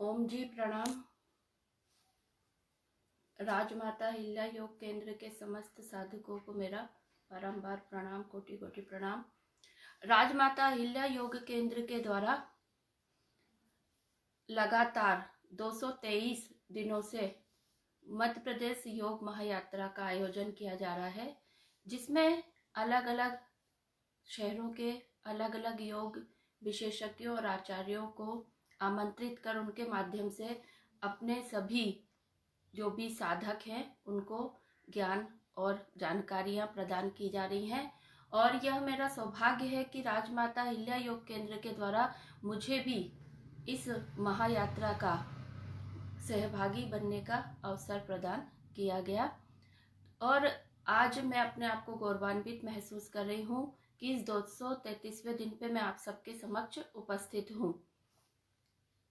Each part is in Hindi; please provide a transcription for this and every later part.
ओम जी प्रणाम। राजमाता हिल्या योग केंद्र के समस्त साधकों को मेरा बारंबार प्रणाम, कोटि कोटि प्रणाम। राजमाता हिल्या योग केंद्र के द्वारा लगातार 223 दिनों से मध्य प्रदेश योग महायात्रा का आयोजन किया जा रहा है, जिसमें अलग अलग शहरों के अलग अलग योग विशेषज्ञों और आचार्यों को आमंत्रित कर उनके माध्यम से अपने सभी जो भी साधक हैं उनको ज्ञान और जानकारियां प्रदान की जा रही हैं। और यह मेरा सौभाग्य है कि राजमाता हिल्या योग केंद्र के द्वारा मुझे भी इस महायात्रा का सहभागी बनने का अवसर प्रदान किया गया और आज मैं अपने आप को गौरवान्वित महसूस कर रही हूँ कि इस 233वें दिन पे मैं आप सबके समक्ष उपस्थित हूँ।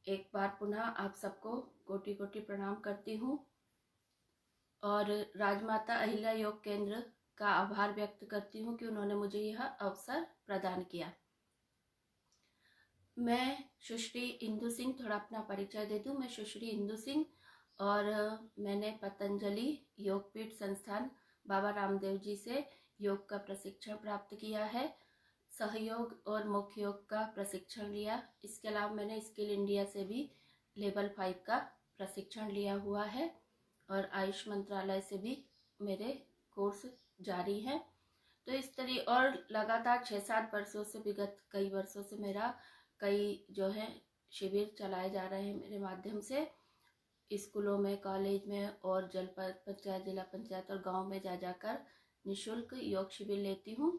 एक बार पुनः आप सबको कोटि कोटि प्रणाम करती हूँ और राजमाता अहिल्या योग केंद्र का आभार व्यक्त करती हूँ कि उन्होंने मुझे यह अवसर प्रदान किया। मैं सुश्री इंदु सिंह, थोड़ा अपना परिचय दे दूँ। मैं सुश्री इंदु सिंह और मैंने पतंजलि योगपीठ संस्थान बाबा रामदेव जी से योग का प्रशिक्षण प्राप्त किया है, सहयोग और मुख्य योग का प्रशिक्षण लिया। इसके अलावा मैंने स्किल इंडिया से भी लेवल 5 का प्रशिक्षण लिया हुआ है और आयुष मंत्रालय से भी मेरे कोर्स जारी है। तो इस तरह और लगातार 6-7 वर्षों से, विगत कई वर्षों से मेरा कई जो है शिविर चलाए जा रहे हैं मेरे माध्यम से, स्कूलों में, कॉलेज में और जनपद पंचायत, जिला पंचायत और गांव में जा जाकर निःशुल्क योग शिविर लेती हूँ।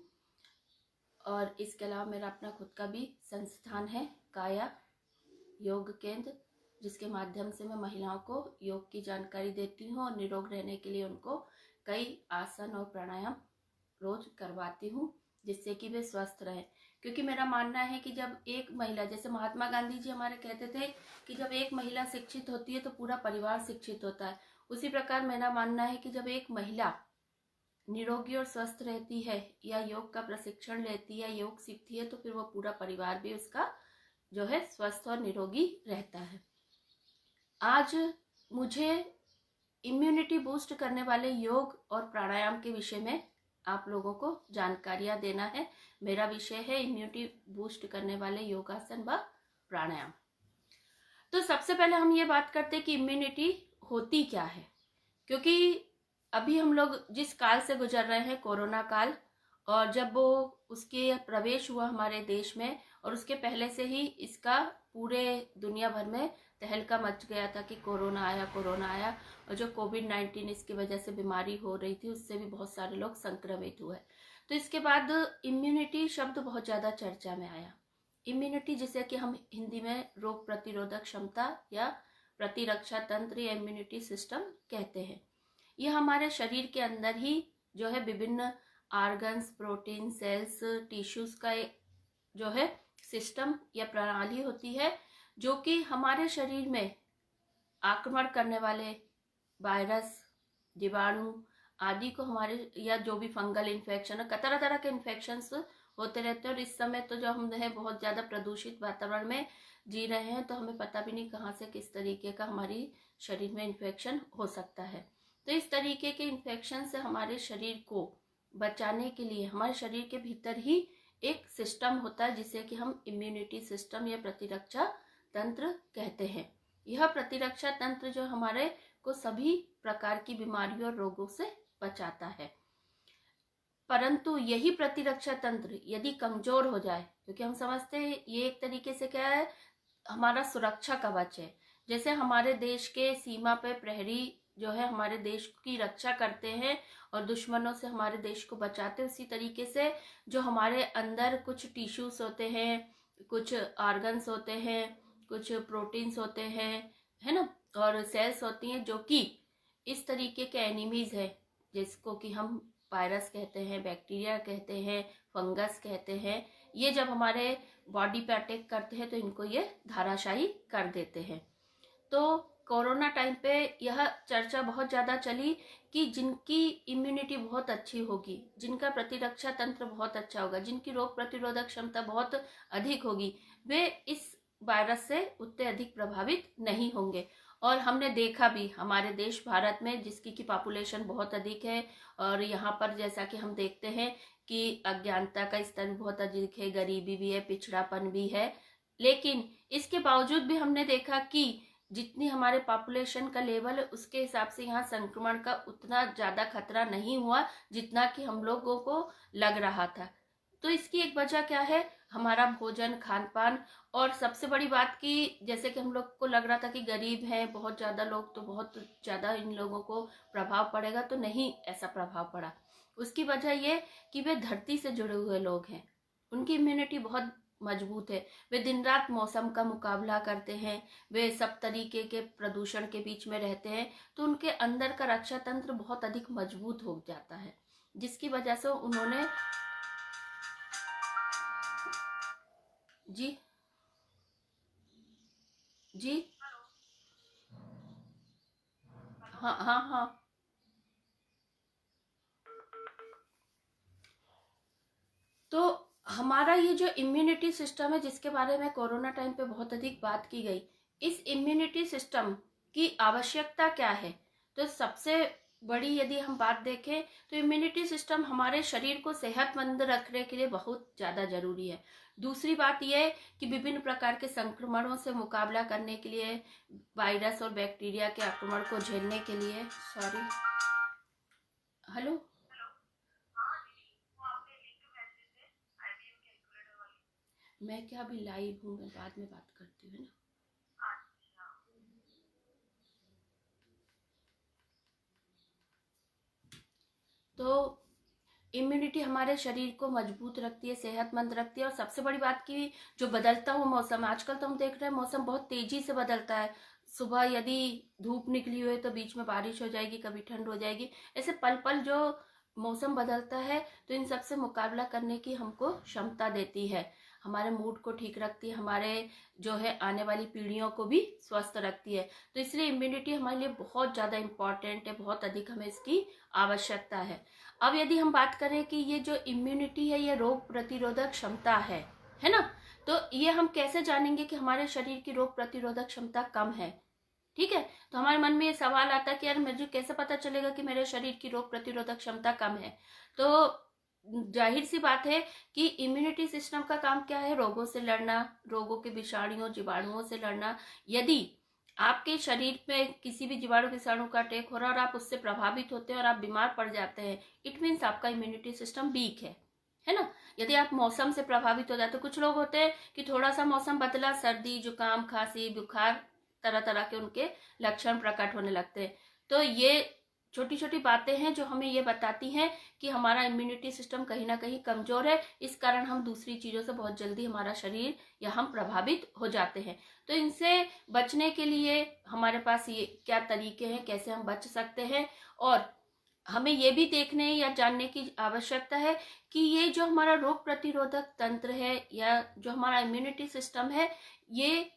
और इसके अलावा मेरा अपना खुद का भी संस्थान है, काया योग केंद्र, जिसके माध्यम से मैं महिलाओं को योग की जानकारी देती हूँ और निरोग रहने के लिए उनको कई आसन और प्राणायाम रोज करवाती हूँ, जिससे कि वे स्वस्थ रहें। क्योंकि मेरा मानना है कि जब एक महिला, जैसे महात्मा गांधी जी हमारे कहते थे कि जब एक महिला शिक्षित होती है तो पूरा परिवार शिक्षित होता है, उसी प्रकार मेरा मानना है कि जब एक महिला निरोगी और स्वस्थ रहती है या योग का प्रशिक्षण लेती है, योग सीखती है, तो फिर वो पूरा परिवार भी उसका जो है स्वस्थ और निरोगी रहता है। आज मुझे इम्यूनिटी बूस्ट करने वाले योग और प्राणायाम के विषय में आप लोगों को जानकारियां देना है। मेरा विषय है इम्यूनिटी बूस्ट करने वाले योगासन व प्राणायाम। तो सबसे पहले हम ये बात करते हैं कि इम्यूनिटी होती क्या है, क्योंकि अभी हम लोग जिस काल से गुजर रहे हैं, कोरोना काल, और जब वो उसके प्रवेश हुआ हमारे देश में, और उसके पहले से ही इसका पूरे दुनिया भर में तहलका मच गया था कि कोरोना आया, कोरोना आया। और जो कोविड-19 इसकी वजह से बीमारी हो रही थी, उससे भी बहुत सारे लोग संक्रमित हुए। तो इसके बाद इम्यूनिटी शब्द बहुत ज़्यादा चर्चा में आया। इम्यूनिटी, जिसे कि हम हिंदी में रोग प्रतिरोधक क्षमता या प्रतिरक्षा तंत्र या इम्यूनिटी सिस्टम कहते हैं। यह हमारे शरीर के अंदर ही जो है विभिन्न ऑर्गन्स, प्रोटीन, सेल्स, टिश्यूज का जो है सिस्टम या प्रणाली होती है, जो कि हमारे शरीर में आक्रमण करने वाले वायरस, जीवाणु आदि को हमारे, या जो भी फंगल इन्फेक्शन, तरह तरह के इन्फेक्शंस होते रहते हैं। और इस समय तो जो हम है बहुत ज़्यादा प्रदूषित वातावरण में जी रहे हैं, तो हमें पता भी नहीं कहाँ से किस तरीके का हमारी शरीर में इन्फेक्शन हो सकता है। तो इस तरीके के इन्फेक्शन से हमारे शरीर को बचाने के लिए हमारे शरीर के भीतर ही एक सिस्टम होता है, जिसे कि हम इम्यूनिटी सिस्टम या प्रतिरक्षा तंत्र कहते हैं। यह प्रतिरक्षा तंत्र जो हमारे को सभी प्रकार की बीमारियों और रोगों से बचाता है। परंतु यही प्रतिरक्षा तंत्र यदि कमजोर हो जाए, क्योंकि हम समझते हैं ये एक तरीके से क्या है, हमारा सुरक्षा कवच है। जैसे हमारे देश के सीमा पे प्रहरी जो है हमारे देश की रक्षा करते हैं और दुश्मनों से हमारे देश को बचाते हैं, उसी तरीके से जो हमारे अंदर कुछ टिश्यूज होते हैं, कुछ ऑर्गन्स होते हैं, कुछ प्रोटीन्स होते हैं, है ना, और सेल्स होती हैं, जो कि इस तरीके के एनिमीज है, जिसको कि हम वायरस कहते हैं, बैक्टीरिया कहते हैं, फंगस कहते हैं। ये जब हमारे बॉडी पे अटैक करते हैं तो इनको ये धाराशायी कर देते हैं। तो कोरोना टाइम पे यह चर्चा बहुत ज़्यादा चली कि जिनकी इम्यूनिटी बहुत अच्छी होगी, जिनका प्रतिरक्षा तंत्र बहुत अच्छा होगा, जिनकी रोग प्रतिरोधक क्षमता बहुत अधिक होगी, वे इस वायरस से उतने अधिक प्रभावित नहीं होंगे। और हमने देखा भी हमारे देश भारत में, जिसकी की पॉपुलेशन बहुत अधिक है, और यहाँ पर जैसा कि हम देखते हैं कि अज्ञानता का स्तर भी बहुत अधिक है, गरीबी भी है, पिछड़ापन भी है, लेकिन इसके बावजूद भी हमने देखा कि जितनी हमारे पॉपुलेशन का लेवल है उसके हिसाब से यहाँ संक्रमण का उतना ज्यादा खतरा नहीं हुआ जितना कि हम लोगों को लग रहा था। तो इसकी एक वजह क्या है? हमारा भोजन, खान पान। और सबसे बड़ी बात कि जैसे कि हम लोग को लग रहा था कि गरीब है बहुत ज्यादा लोग, तो बहुत ज्यादा इन लोगों को प्रभाव पड़ेगा, तो नहीं ऐसा प्रभाव पड़ा। उसकी वजह ये कि वे धरती से जुड़े हुए लोग हैं, उनकी इम्यूनिटी बहुत मजबूत है। वे दिन रात मौसम का मुकाबला करते हैं, वे सब तरीके के प्रदूषण के बीच में रहते हैं, तो उनके अंदर का रक्षा तंत्र बहुत अधिक मजबूत हो जाता है, जिसकी वजह से उन्होंने जी जी हाँ हाँ हाँ। तो हमारा ये जो इम्यूनिटी सिस्टम है, जिसके बारे में कोरोना टाइम पे बहुत अधिक बात की गई, इस इम्यूनिटी सिस्टम की आवश्यकता क्या है? तो सबसे बड़ी यदि हम बात देखें तो इम्यूनिटी सिस्टम हमारे शरीर को सेहतमंद रखने के लिए बहुत ज्यादा जरूरी है। दूसरी बात यह है कि विभिन्न प्रकार के संक्रमणों से मुकाबला करने के लिए, वायरस और बैक्टीरिया के आक्रमण को झेलने के लिए, सॉरी, हेलो, मैं क्या अभी लाइव हूँ, मैं बाद में बात करती हूँ, है ना। तो इम्यूनिटी हमारे शरीर को मजबूत रखती है, सेहतमंद रखती है। और सबसे बड़ी बात की जो बदलता हुआ मौसम, आजकल तो हम देख रहे हैं मौसम बहुत तेजी से बदलता है। सुबह यदि धूप निकली हुई है तो बीच में बारिश हो जाएगी, कभी ठंड हो जाएगी, ऐसे पल पल जो मौसम बदलता है, तो इन सब से मुकाबला करने की हमको क्षमता देती है, हमारे मूड को ठीक रखती है, हमारे जो है आने वाली पीढ़ियों को भी स्वस्थ रखती है। तो इसलिए इम्यूनिटी हमारे लिए बहुत ज्यादा इंपॉर्टेंट है, बहुत अधिक हमें इसकी आवश्यकता है। अब यदि हम बात करें कि ये जो इम्यूनिटी है, ये रोग प्रतिरोधक क्षमता है ना। तो ये हम कैसे जानेंगे कि हमारे शरीर की रोग प्रतिरोधक क्षमता कम है? ठीक है, तो हमारे मन में ये सवाल आता है कि यार मुझे कैसे पता चलेगा कि मेरे शरीर की रोग प्रतिरोधक क्षमता कम है? तो जाहिर सी बात है कि इम्यूनिटी सिस्टम का काम क्या है? रोगों से लड़ना, रोगों के विषाणुओं, जीवाणुओं से लड़ना। यदि आपके शरीर में किसी भी जीवाणु विषाणु का अटैक हो रहा है और आप उससे प्रभावित होते हैं और आप बीमार पड़ जाते हैं, इट मीन्स आपका इम्यूनिटी सिस्टम वीक है ना। यदि आप मौसम से प्रभावित हो जाते, तो कुछ लोग होते हैं कि थोड़ा सा मौसम बदला, सर्दी, जुकाम, खांसी, बुखार, तरह तरह के उनके लक्षण प्रकट होने लगते हैं। तो ये छोटी छोटी बातें हैं जो हमें ये बताती हैं कि हमारा इम्यूनिटी सिस्टम कहीं ना कहीं कमजोर है। इस कारण हम दूसरी चीजों से बहुत जल्दी हमारा शरीर या हम प्रभावित हो जाते हैं। तो इनसे बचने के लिए हमारे पास ये क्या तरीके हैं, कैसे हम बच सकते हैं? और हमें ये भी देखने या जानने की आवश्यकता है कि ये जो हमारा रोग प्रतिरोधक तंत्र है या जो हमारा इम्यूनिटी सिस्टम है, ये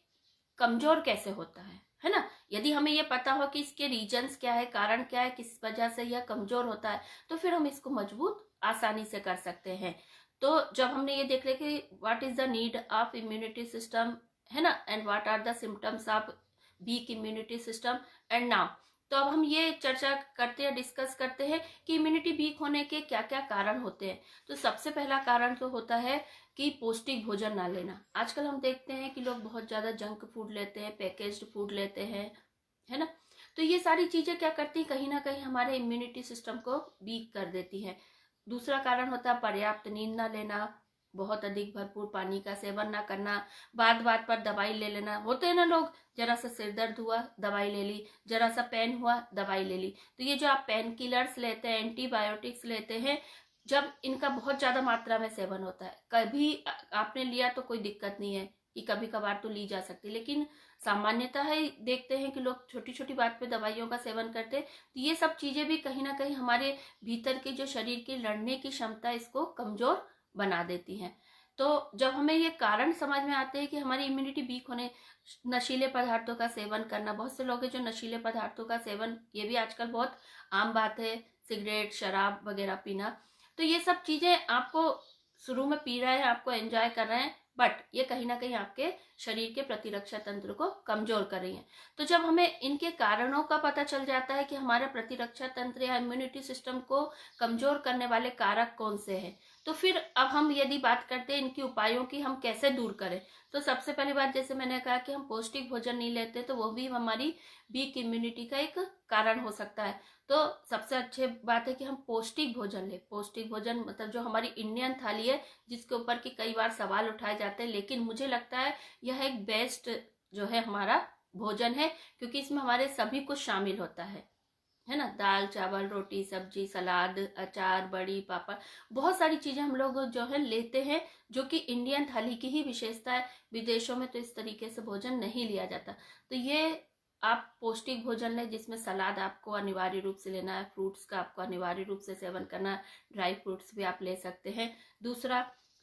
कमजोर कैसे होता है ना। यदि हमें ये पता हो कि इसके रीजंस क्या है, कारण क्या है, किस वजह से यह कमजोर होता है, तो फिर हम इसको मजबूत आसानी से कर सकते हैं। तो जब हमने ये देख लिया कि what is the need of immunity system, है ना, and what are the symptoms of weak immunity system, and now, तो अब हम ये चर्चा करते हैं, डिस्कस करते हैं कि इम्यूनिटी वीक होने के क्या क्या कारण होते हैं। तो सबसे पहला कारण तो होता है कि पौष्टिक भोजन ना लेना। आजकल हम देखते हैं कि लोग बहुत ज्यादा जंक फूड लेते हैं, पैकेज्ड फूड लेते हैं, है ना। तो ये सारी चीजें क्या करती हैं, कहीं ना कहीं हमारे इम्यूनिटी सिस्टम को वीक कर देती हैं। दूसरा कारण होता है पर्याप्त नींद ना लेना, बहुत अधिक भरपूर पानी का सेवन ना करना, बात बात पर दवाई ले लेना। होते हैं ना लोग, जरा सा सिर दर्द हुआ दवाई ले ली, जरा सा पेन हुआ दवाई ले ली। तो ये जो आप पेन किलर्स लेते हैं, एंटीबायोटिक्स लेते हैं, जब इनका बहुत ज्यादा मात्रा में सेवन होता है, कभी आपने लिया तो कोई दिक्कत नहीं है कि कभी कभार तो ली जा सकती, लेकिन सामान्यतः है देखते हैं कि लोग छोटी छोटी बात पे दवाइयों का सेवन करते हैं। तो ये सब चीजें भी कहीं ना कहीं हमारे भीतर के जो शरीर की लड़ने की क्षमता, इसको कमजोर बना देती हैं। तो जब हमें ये कारण समझ में आते हैं कि हमारी इम्यूनिटी वीक होने, नशीले पदार्थों का सेवन करना, बहुत से लोग हैं जो नशीले पदार्थों का सेवन, ये भी आजकल बहुत आम बात है, सिगरेट, शराब वगैरह पीना। तो ये सब चीजें आपको शुरू में पी रहे हैं, आपको एंजॉय कर रहे हैं, बट ये कहीं ना कहीं आपके शरीर के प्रतिरक्षा तंत्र को कमजोर कर रही है। तो जब हमें इनके कारणों का पता चल जाता है कि हमारे प्रतिरक्षा तंत्र या इम्यूनिटी सिस्टम को कमजोर करने वाले कारक कौन से हैं, तो फिर अब हम यदि बात करते हैं इनके उपायों की, हम कैसे दूर करें। तो सबसे पहली बात, जैसे मैंने कहा कि हम पौष्टिक भोजन नहीं लेते, तो वो भी हमारी वीक इम्यूनिटी का एक कारण हो सकता है। तो सबसे अच्छी बात है कि हम पौष्टिक भोजन लें। पौष्टिक भोजन मतलब जो हमारी इंडियन थाली है, जिसके ऊपर की कई बार सवाल उठाए जाते हैं, लेकिन मुझे लगता है यह एक बेस्ट जो है हमारा भोजन है, क्योंकि इसमें हमारे सभी कुछ शामिल होता है ना। दाल, चावल, रोटी, सब्जी, सलाद, अचार, बड़ी, पापड़, बहुत सारी चीजें हम लोग जो है लेते हैं, जो कि इंडियन थाली की ही विशेषता है। विदेशों में तो इस तरीके से भोजन नहीं लिया जाता। तो ये आप पौष्टिक भोजन लें, जिसमें सलाद आपको अनिवार्य रूप से लेना है, फ्रूट्स का आपको अनिवार्य रूप से सेवन करना है, ड्राई फ्रूट्स भी आप ले सकते हैं। दूसरा,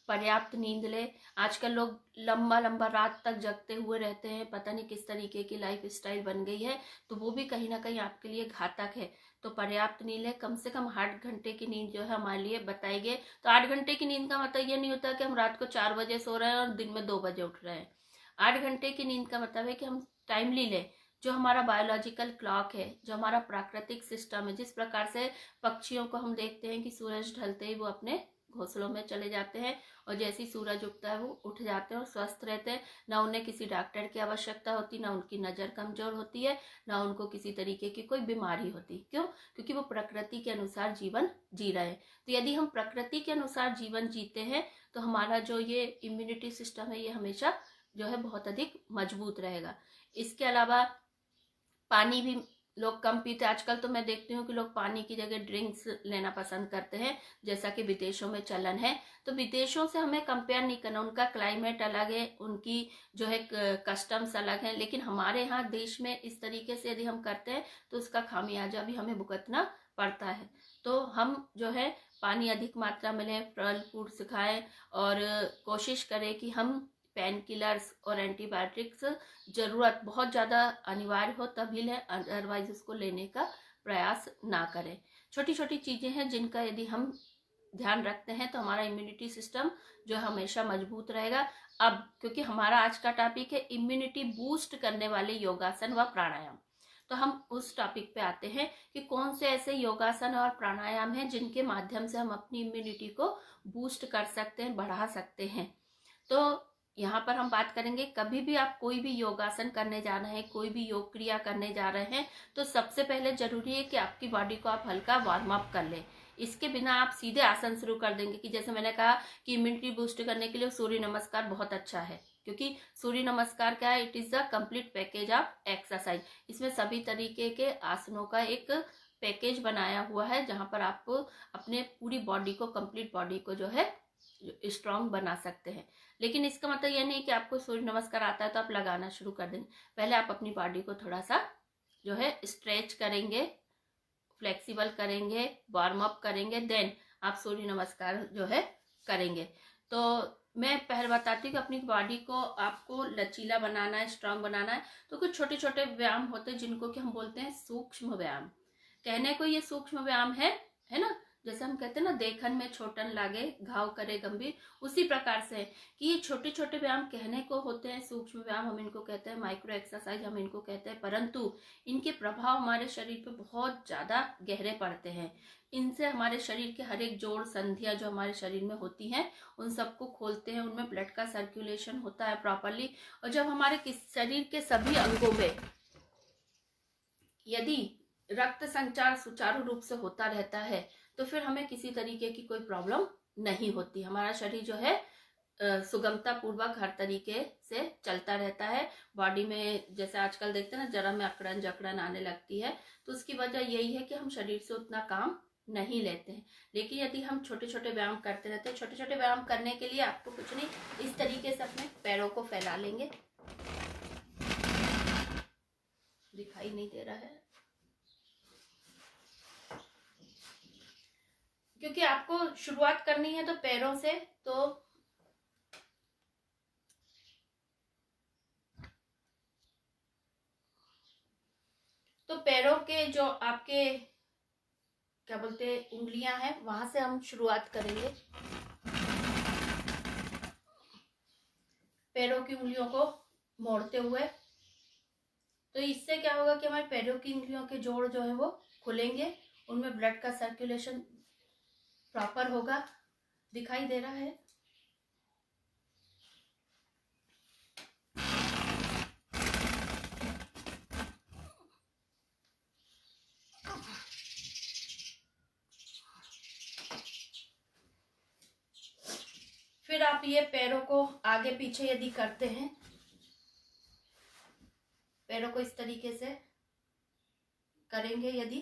पर्याप्त नींद ले। आजकल लोग लंबा लंबा रात तक जगते हुए रहते हैं, पता नहीं किस तरीके की लाइफ स्टाइल बन गई है, तो वो भी कहीं ना कहीं आपके लिए घातक है। तो पर्याप्त नींद ले, कम से कम 8 घंटे की नींद जो है हमारे लिए बताई गई। तो 8 घंटे की नींद का मतलब ये नहीं होता कि हम रात को 4 बजे सो रहे हैं और दिन में 2 बजे उठ रहे हैं। 8 घंटे की नींद का मतलब है कि हम टाइमली लें। जो हमारा बायोलॉजिकल क्लॉक है, जो हमारा प्राकृतिक सिस्टम है, जिस प्रकार से पक्षियों को हम देखते हैं कि सूरज ढलते ही वो अपने घोंसलों में चले जाते हैं, और जैसे ही सूरज उगता है वो उठ जाते हैं और स्वस्थ रहते हैं। ना उन्हें किसी डॉक्टर की आवश्यकता होती, ना उनकी नज़र कमजोर होती है, ना उनको किसी तरीके की कोई बीमारी होती। क्यों? क्योंकि वो प्रकृति के अनुसार जीवन जी रहे हैं। तो यदि हम प्रकृति के अनुसार जीवन जीते हैं, तो हमारा जो ये इम्यूनिटी सिस्टम है, ये हमेशा जो है बहुत अधिक मजबूत रहेगा। इसके अलावा पानी भी लोग कम पीते। आजकल तो मैं देखती हूँ कि लोग पानी की जगह ड्रिंक्स लेना पसंद करते हैं, जैसा कि विदेशों में चलन है। तो विदेशों से हमें कंपेयर नहीं करना, उनका क्लाइमेट अलग है, उनकी जो है कस्टम्स अलग है, लेकिन हमारे यहाँ देश में इस तरीके से यदि हम करते हैं तो उसका खामियाजा भी हमें भुगतना पड़ता है। तो हम जो है पानी अधिक मात्रा में लें, फल फ्रूट्स खाएं, और कोशिश करें कि हम पेन किलर्स और एंटीबायोटिक्स जरूरत बहुत ज़्यादा अनिवार्य हो तभी लें, अदरवाइज उसको लेने का प्रयास ना करें। छोटी छोटी चीज़ें हैं जिनका यदि हम ध्यान रखते हैं तो हमारा इम्यूनिटी सिस्टम जो हमेशा मजबूत रहेगा। अब क्योंकि हमारा आज का टॉपिक है इम्यूनिटी बूस्ट करने वाले योगासन व प्राणायाम, तो हम उस टॉपिक पे आते हैं कि कौन से ऐसे योगासन और प्राणायाम हैं जिनके माध्यम से हम अपनी इम्यूनिटी को बूस्ट कर सकते हैं, बढ़ा सकते हैं। तो यहाँ पर हम बात करेंगे, कभी भी आप कोई भी योगासन करने जा रहे हैं, कोई भी योग क्रिया करने जा रहे हैं, तो सबसे पहले जरूरी है कि आपकी बॉडी को आप हल्का वार्म अप कर लें। इसके बिना आप सीधे आसन शुरू कर देंगे, कि जैसे मैंने कहा कि इम्यूनिटी बूस्ट करने के लिए सूर्य नमस्कार बहुत अच्छा है, क्योंकि सूर्य नमस्कार क्या है, it is the complete package of exercise. इसमें सभी तरीके के आसनों का एक पैकेज बनाया हुआ है, जहां पर आप अपने पूरी बॉडी को, कंप्लीट बॉडी को जो है स्ट्रांग बना सकते हैं। लेकिन इसका मतलब यह नहीं कि आपको सूर्य नमस्कार आता है तो आप लगाना शुरू कर देंगे। पहले आप अपनी बॉडी को थोड़ा सा जो है स्ट्रेच करेंगे, फ्लेक्सिबल करेंगे, वार्म अप करेंगे, देन आप सूर्य नमस्कार जो है करेंगे। तो मैं पहले बताती हूँ कि अपनी बॉडी को आपको लचीला बनाना है, स्ट्रांग बनाना है। तो कुछ छोटे छोटे व्यायाम होते हैं जिनको कि हम बोलते हैं सूक्ष्म व्यायाम। कहने को ये सूक्ष्म व्यायाम है ना, जैसे हम कहते हैं ना, देखन में छोटन लागे घाव करे गंभीर, उसी प्रकार से कि ये छोटे छोटे व्यायाम कहने को होते हैं सूक्ष्म व्यायाम, हम इनको कहते हैं माइक्रो एक्सरसाइज, हम इनको कहते हैं, परंतु इनके प्रभाव हमारे शरीर पे बहुत ज्यादा गहरे पड़ते हैं। इनसे हमारे शरीर के हर एक जोड़ संधियां जो हमारे शरीर में होती हैं उन सबको खोलते हैं, उनमें ब्लड का सर्कुलेशन होता है प्रॉपरली। और जब हमारे शरीर के सभी अंगों में यदि रक्त संचार सुचारू रूप से होता रहता है, तो फिर हमें किसी तरीके की कोई प्रॉब्लम नहीं होती। हमारा शरीर जो है सुगमता पूर्वक हर तरीके से चलता रहता है। बॉडी में जैसे आजकल देखते हैं ना, जरा में अकड़न जकड़न आने लगती है, तो उसकी वजह यही है कि हम शरीर से उतना काम नहीं लेते हैं। लेकिन यदि हम छोटे छोटे व्यायाम करते रहते हैं, छोटे छोटे व्यायाम करने के लिए आपको कुछ नहीं, इस तरीके से अपने पैरों को फैला लेंगे, दिखाई नहीं दे रहा है क्योंकि आपको शुरुआत करनी है तो पैरों से, तो पैरों के जो आपके क्या बोलते हैं उंगलियां हैं, वहां से हम शुरुआत करेंगे। पैरों की उंगलियों को मोड़ते हुए। तो इससे क्या होगा कि हमारे पैरों की उंगलियों के जोड़ जो है वो खुलेंगे, उनमें ब्लड का सर्कुलेशन प्रॉपर होगा। दिखाई दे रहा है? फिर आप ये पैरों को आगे पीछे यदि करते हैं, पैरों को इस तरीके से करेंगे, यदि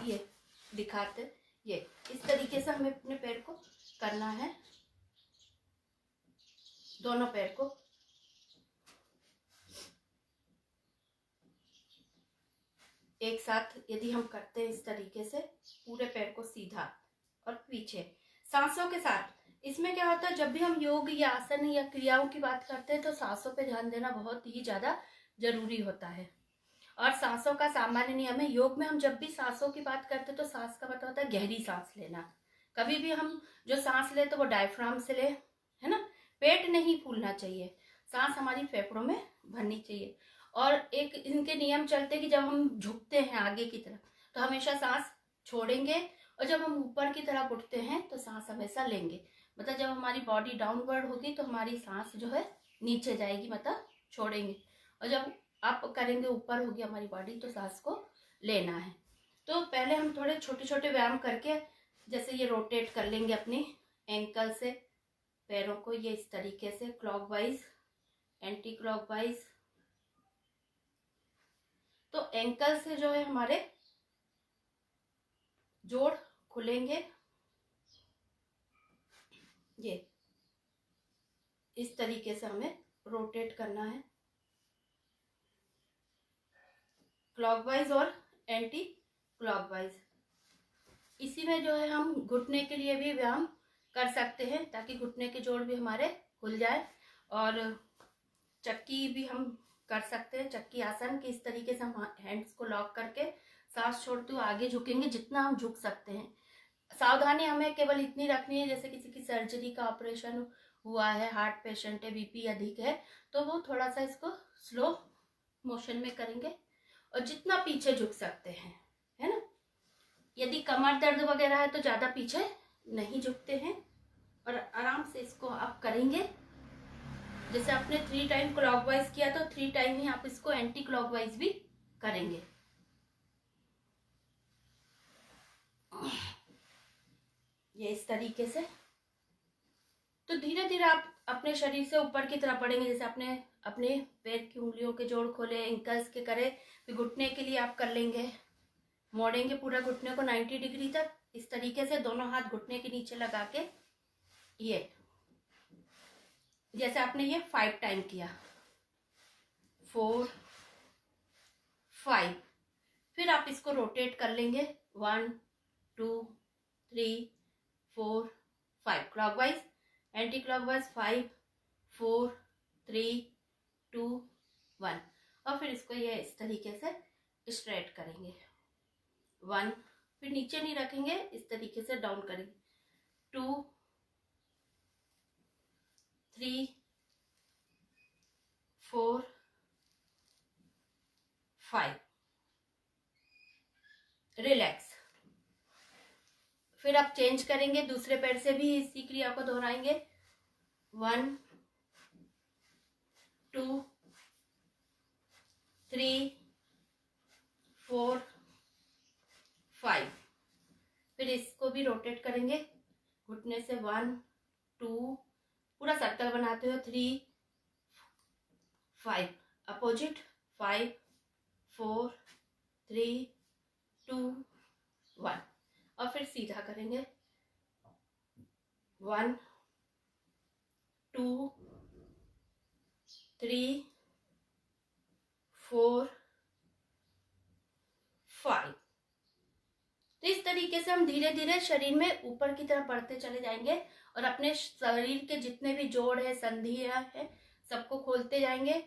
ये दिखाते, ये इस तरीके से हमें अपने पैर को करना है, दोनों पैर को। एक साथ यदि हम करते हैं इस तरीके से, पूरे पैर को सीधा और पीछे, सांसों के साथ। इसमें क्या होता है, जब भी हम योग या आसन या क्रियाओं की बात करते हैं तो सांसों पे ध्यान देना बहुत ही ज्यादा जरूरी होता है। और सांसों का सामान्य नियम है, योग में हम जब भी सांसों की बात करते हैं तो सांस का मतलब होता है गहरी सांस लेना। कभी भी हम जो सांस ले तो वो डायफ्राम से ले, है ना। पेट नहीं फूलना चाहिए, सांस हमारी फेफड़ों में भरनी चाहिए। और एक इनके नियम चलते कि जब हम झुकते हैं आगे की तरफ तो हमेशा सांस छोड़ेंगे, और जब हम ऊपर की तरफ उठते हैं तो सांस हमेशा लेंगे। मतलब जब हमारी बॉडी डाउनवर्ड होगी तो हमारी सांस जो है नीचे जाएगी, मतलब छोड़ेंगे। और जब आप करेंगे ऊपर होगी हमारी बॉडी तो सांस को लेना है। तो पहले हम थोड़े छोटे छोटे व्यायाम करके, जैसे ये रोटेट कर लेंगे अपनी एंकल से पैरों को, ये इस तरीके से क्लॉकवाइज, एंटी क्लॉकवाइज। तो एंकल से जो है हमारे जोड़ खुलेंगे, ये इस तरीके से हमें रोटेट करना है, क्लॉकवाइज और एंटी क्लॉकवाइज। इसी में जो है हम घुटने के लिए भी व्यायाम कर सकते हैं ताकि घुटने के जोड़ भी हमारे खुल जाए। और चक्की भी हम कर सकते हैं, चक्की आसन के इस तरीके से हम हैंड्स को लॉक करके सांस छोड़ते हुए आगे झुकेंगे जितना हम झुक सकते हैं। सावधानी हमें केवल इतनी रखनी है, जैसे किसी की सर्जरी का ऑपरेशन हुआ है, हार्ट पेशेंट है, बीपी अधिक है, तो वो थोड़ा सा इसको स्लो मोशन में करेंगे और जितना पीछे झुक सकते हैं, है ना। यदि कमर दर्द वगैरह है तो ज्यादा पीछे नहीं झुकते हैं और आराम से इसको आप करेंगे। जैसे आपने 3 टाइम क्लॉकवाइज किया तो 3 टाइम ही आप इसको एंटी क्लॉकवाइज भी करेंगे। ये इस तरीके से। तो धीरे धीरे आप अपने शरीर से ऊपर की तरफ बढ़ेंगे। जैसे आपने अपने पैर की उंगलियों के जोड़ खोले, एंकल्स के करे, फिर घुटने के लिए आप कर लेंगे, मोड़ेंगे पूरा घुटने को 90 डिग्री तक, इस तरीके से दोनों हाथ घुटने के नीचे लगा के, ये जैसे आपने ये 5 टाइम किया, 4 5, फिर आप इसको रोटेट कर लेंगे 1 2 3 4 5 क्लॉकवाइज, एंटी क्लॉकवाइज 5 4 3 2 1, और फिर इसको ये इस तरीके से स्ट्रेट करेंगे 1, फिर नीचे नहीं रखेंगे, इस तरीके से डाउन करेंगे 2 3 4 5, रिलैक्स। फिर आप चेंज करेंगे, दूसरे पैर से भी इसी क्रिया को दोहराएंगे 1 2 3 4 5, फिर इसको भी रोटेट करेंगे घुटने से 1 2, पूरा सर्कल बनाते हुए 3 5, अपोजिट 5 4 3 2 1, और फिर सीधा करेंगे 1 2 3 4 5। तो इस तरीके से हम धीरे धीरे शरीर में ऊपर की तरफ बढ़ते चले जाएंगे और अपने शरीर के जितने भी जोड़ है, संधियां है, सबको खोलते जाएंगे।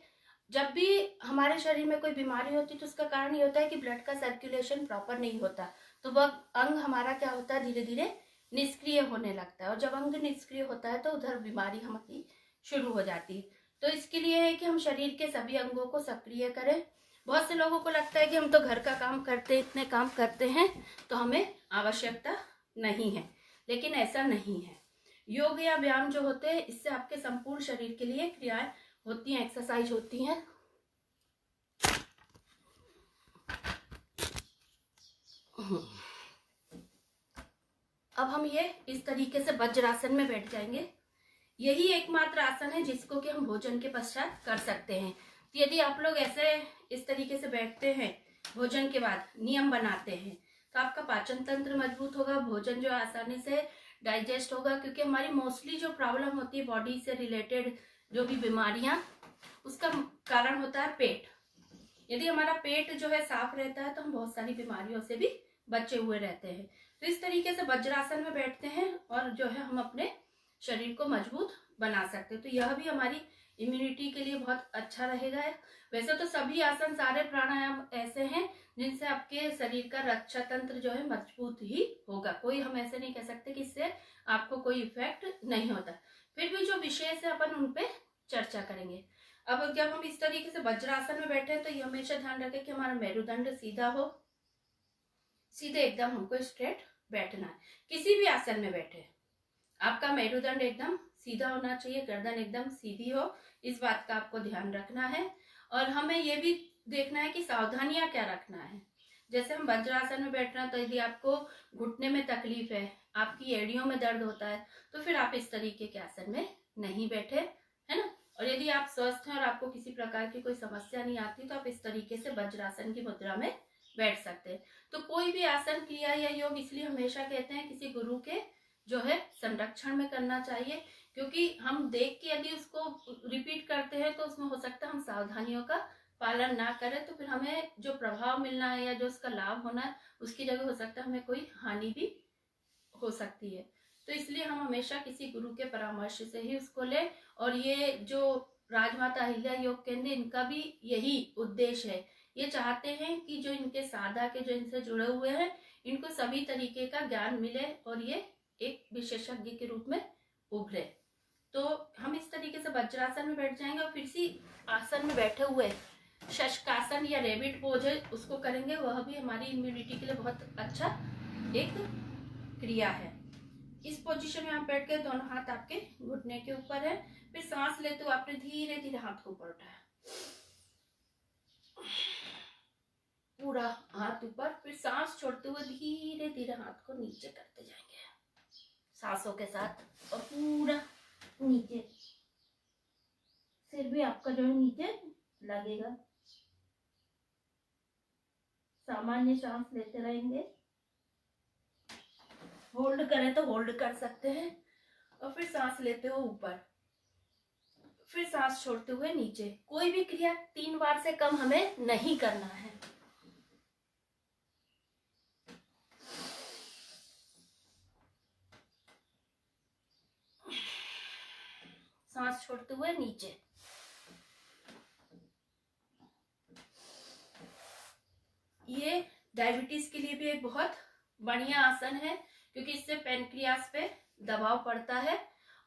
जब भी हमारे शरीर में कोई बीमारी होती है तो उसका कारण ये होता है कि ब्लड का सर्कुलेशन प्रॉपर नहीं होता, तो वह अंग हमारा क्या होता है, धीरे धीरे निष्क्रिय होने लगता है, और जब अंग निष्क्रिय होता है तो उधर बीमारी हमारी शुरू हो जाती है। तो इसके लिए है कि हम शरीर के सभी अंगों को सक्रिय करें। बहुत से लोगों को लगता है कि हम तो घर का काम करते, इतने काम करते हैं, तो हमें आवश्यकता नहीं है, लेकिन ऐसा नहीं है। योग या व्यायाम जो होते हैं, इससे आपके संपूर्ण शरीर के लिए क्रियाएं होती हैं, एक्सरसाइज होती हैं। अब हम ये इस तरीके से वज्रासन में बैठ जाएंगे। यही एकमात्र आसन है जिसको कि हम भोजन के पश्चात कर सकते हैं। तो यदि आप लोग ऐसे इस तरीके से बैठते हैं, भोजन के बाद नियम बनाते हैं, तो आपका पाचन तंत्र मजबूत होगा, भोजन जो आसानी से डाइजेस्ट होगा। क्योंकि हमारी मोस्टली जो प्रॉब्लम होती है बॉडी से रिलेटेड, जो भी बीमारियां, उसका कारण होता है पेट। यदि हमारा पेट जो है साफ रहता है तो हम बहुत सारी बीमारियों से भी बचे हुए रहते हैं। तो इस तरीके से वज्रासन में बैठते हैं और जो है हम अपने शरीर को मजबूत बना सकते हैं। तो यह भी हमारी इम्यूनिटी के लिए बहुत अच्छा रहेगा। वैसे तो सभी आसन, सारे प्राणायाम ऐसे हैं जिनसे आपके शरीर का रक्षा तंत्र जो है मजबूत ही होगा। कोई हम ऐसे नहीं कह सकते कि इससे आपको कोई इफेक्ट नहीं होता। फिर भी जो विशेष है अपन उन पे चर्चा करेंगे। अब जब हम इस तरीके से वज्रासन में बैठे हैं तो ये हमेशा ध्यान रखें कि हमारा मेरुदंड सीधा हो, सीधे एकदम हमको स्ट्रेट बैठना है। किसी भी आसन में बैठे आपका मेरुदंड एकदम सीधा होना चाहिए, गर्दन एकदम सीधी हो, इस बात का आपको ध्यान रखना है। और हमें ये भी देखना है कि सावधानियां क्या रखना है। जैसे हम वज्रासन में बैठ रहे हैं, तो यदि आपको घुटने में तकलीफ है, आपकी एड़ियों में दर्द होता है, तो फिर आप इस तरीके के आसन में नहीं बैठे, है ना। और यदि आप स्वस्थ हैं और आपको किसी प्रकार की कोई समस्या नहीं आती, तो आप इस तरीके से वज्रासन की मुद्रा में बैठ सकते हैं। तो कोई भी आसन, क्रिया या योग इसलिए हमेशा कहते हैं किसी गुरु के जो है संरक्षण में करना चाहिए। क्योंकि हम देख के यदि उसको रिपीट करते हैं तो उसमें हो सकता है हम सावधानियों का पालन ना करें, तो फिर हमें जो प्रभाव मिलना है या जो उसका लाभ होना है, उसकी जगह हो सकता है हमें कोई हानि भी हो सकती है। तो इसलिए हम हमेशा किसी गुरु के परामर्श से ही उसको लें। और ये जो राजमाता अहिल्या योग केंद्र, इनका भी यही उद्देश्य है। ये चाहते हैं कि जो इनके साधक है, जो इनसे जुड़े हुए हैं, इनको सभी तरीके का ज्ञान मिले और ये एक विशेषज्ञ के रूप में उभरे। तो हम इस तरीके से वज्रासन में बैठ जाएंगे और फिर इसी आसन में बैठे हुए शशकासन या रेबिट पोज है उसको करेंगे। वह भी हमारी इम्यूनिटी के लिए बहुत अच्छा एक क्रिया है। इस पोजीशन में आप बैठ के दोनों हाथ आपके घुटने के ऊपर है। फिर सांस लेते हुए आपने धीरे धीरे हाथ को ऊपर उठाया, पूरा हाथ ऊपर। फिर सांस छोड़ते हुए धीरे धीरे हाथ को नीचे करते जाएंगे सांसों के साथ, और पूरा नीचे। सिर भी आपका जो है नीचे लगेगा। सामान्य सांस लेते रहेंगे। होल्ड करें तो होल्ड कर सकते हैं, और फिर सांस लेते हुए ऊपर, फिर सांस छोड़ते हुए नीचे। कोई भी क्रिया 3 बार से कम हमें नहीं करना है। सांस छोड़ते हुए नीचे। ये डायबिटीज के लिए भी एक बहुत बढ़िया आसन है, क्योंकि इससे पेनक्रियास पे दबाव पड़ता है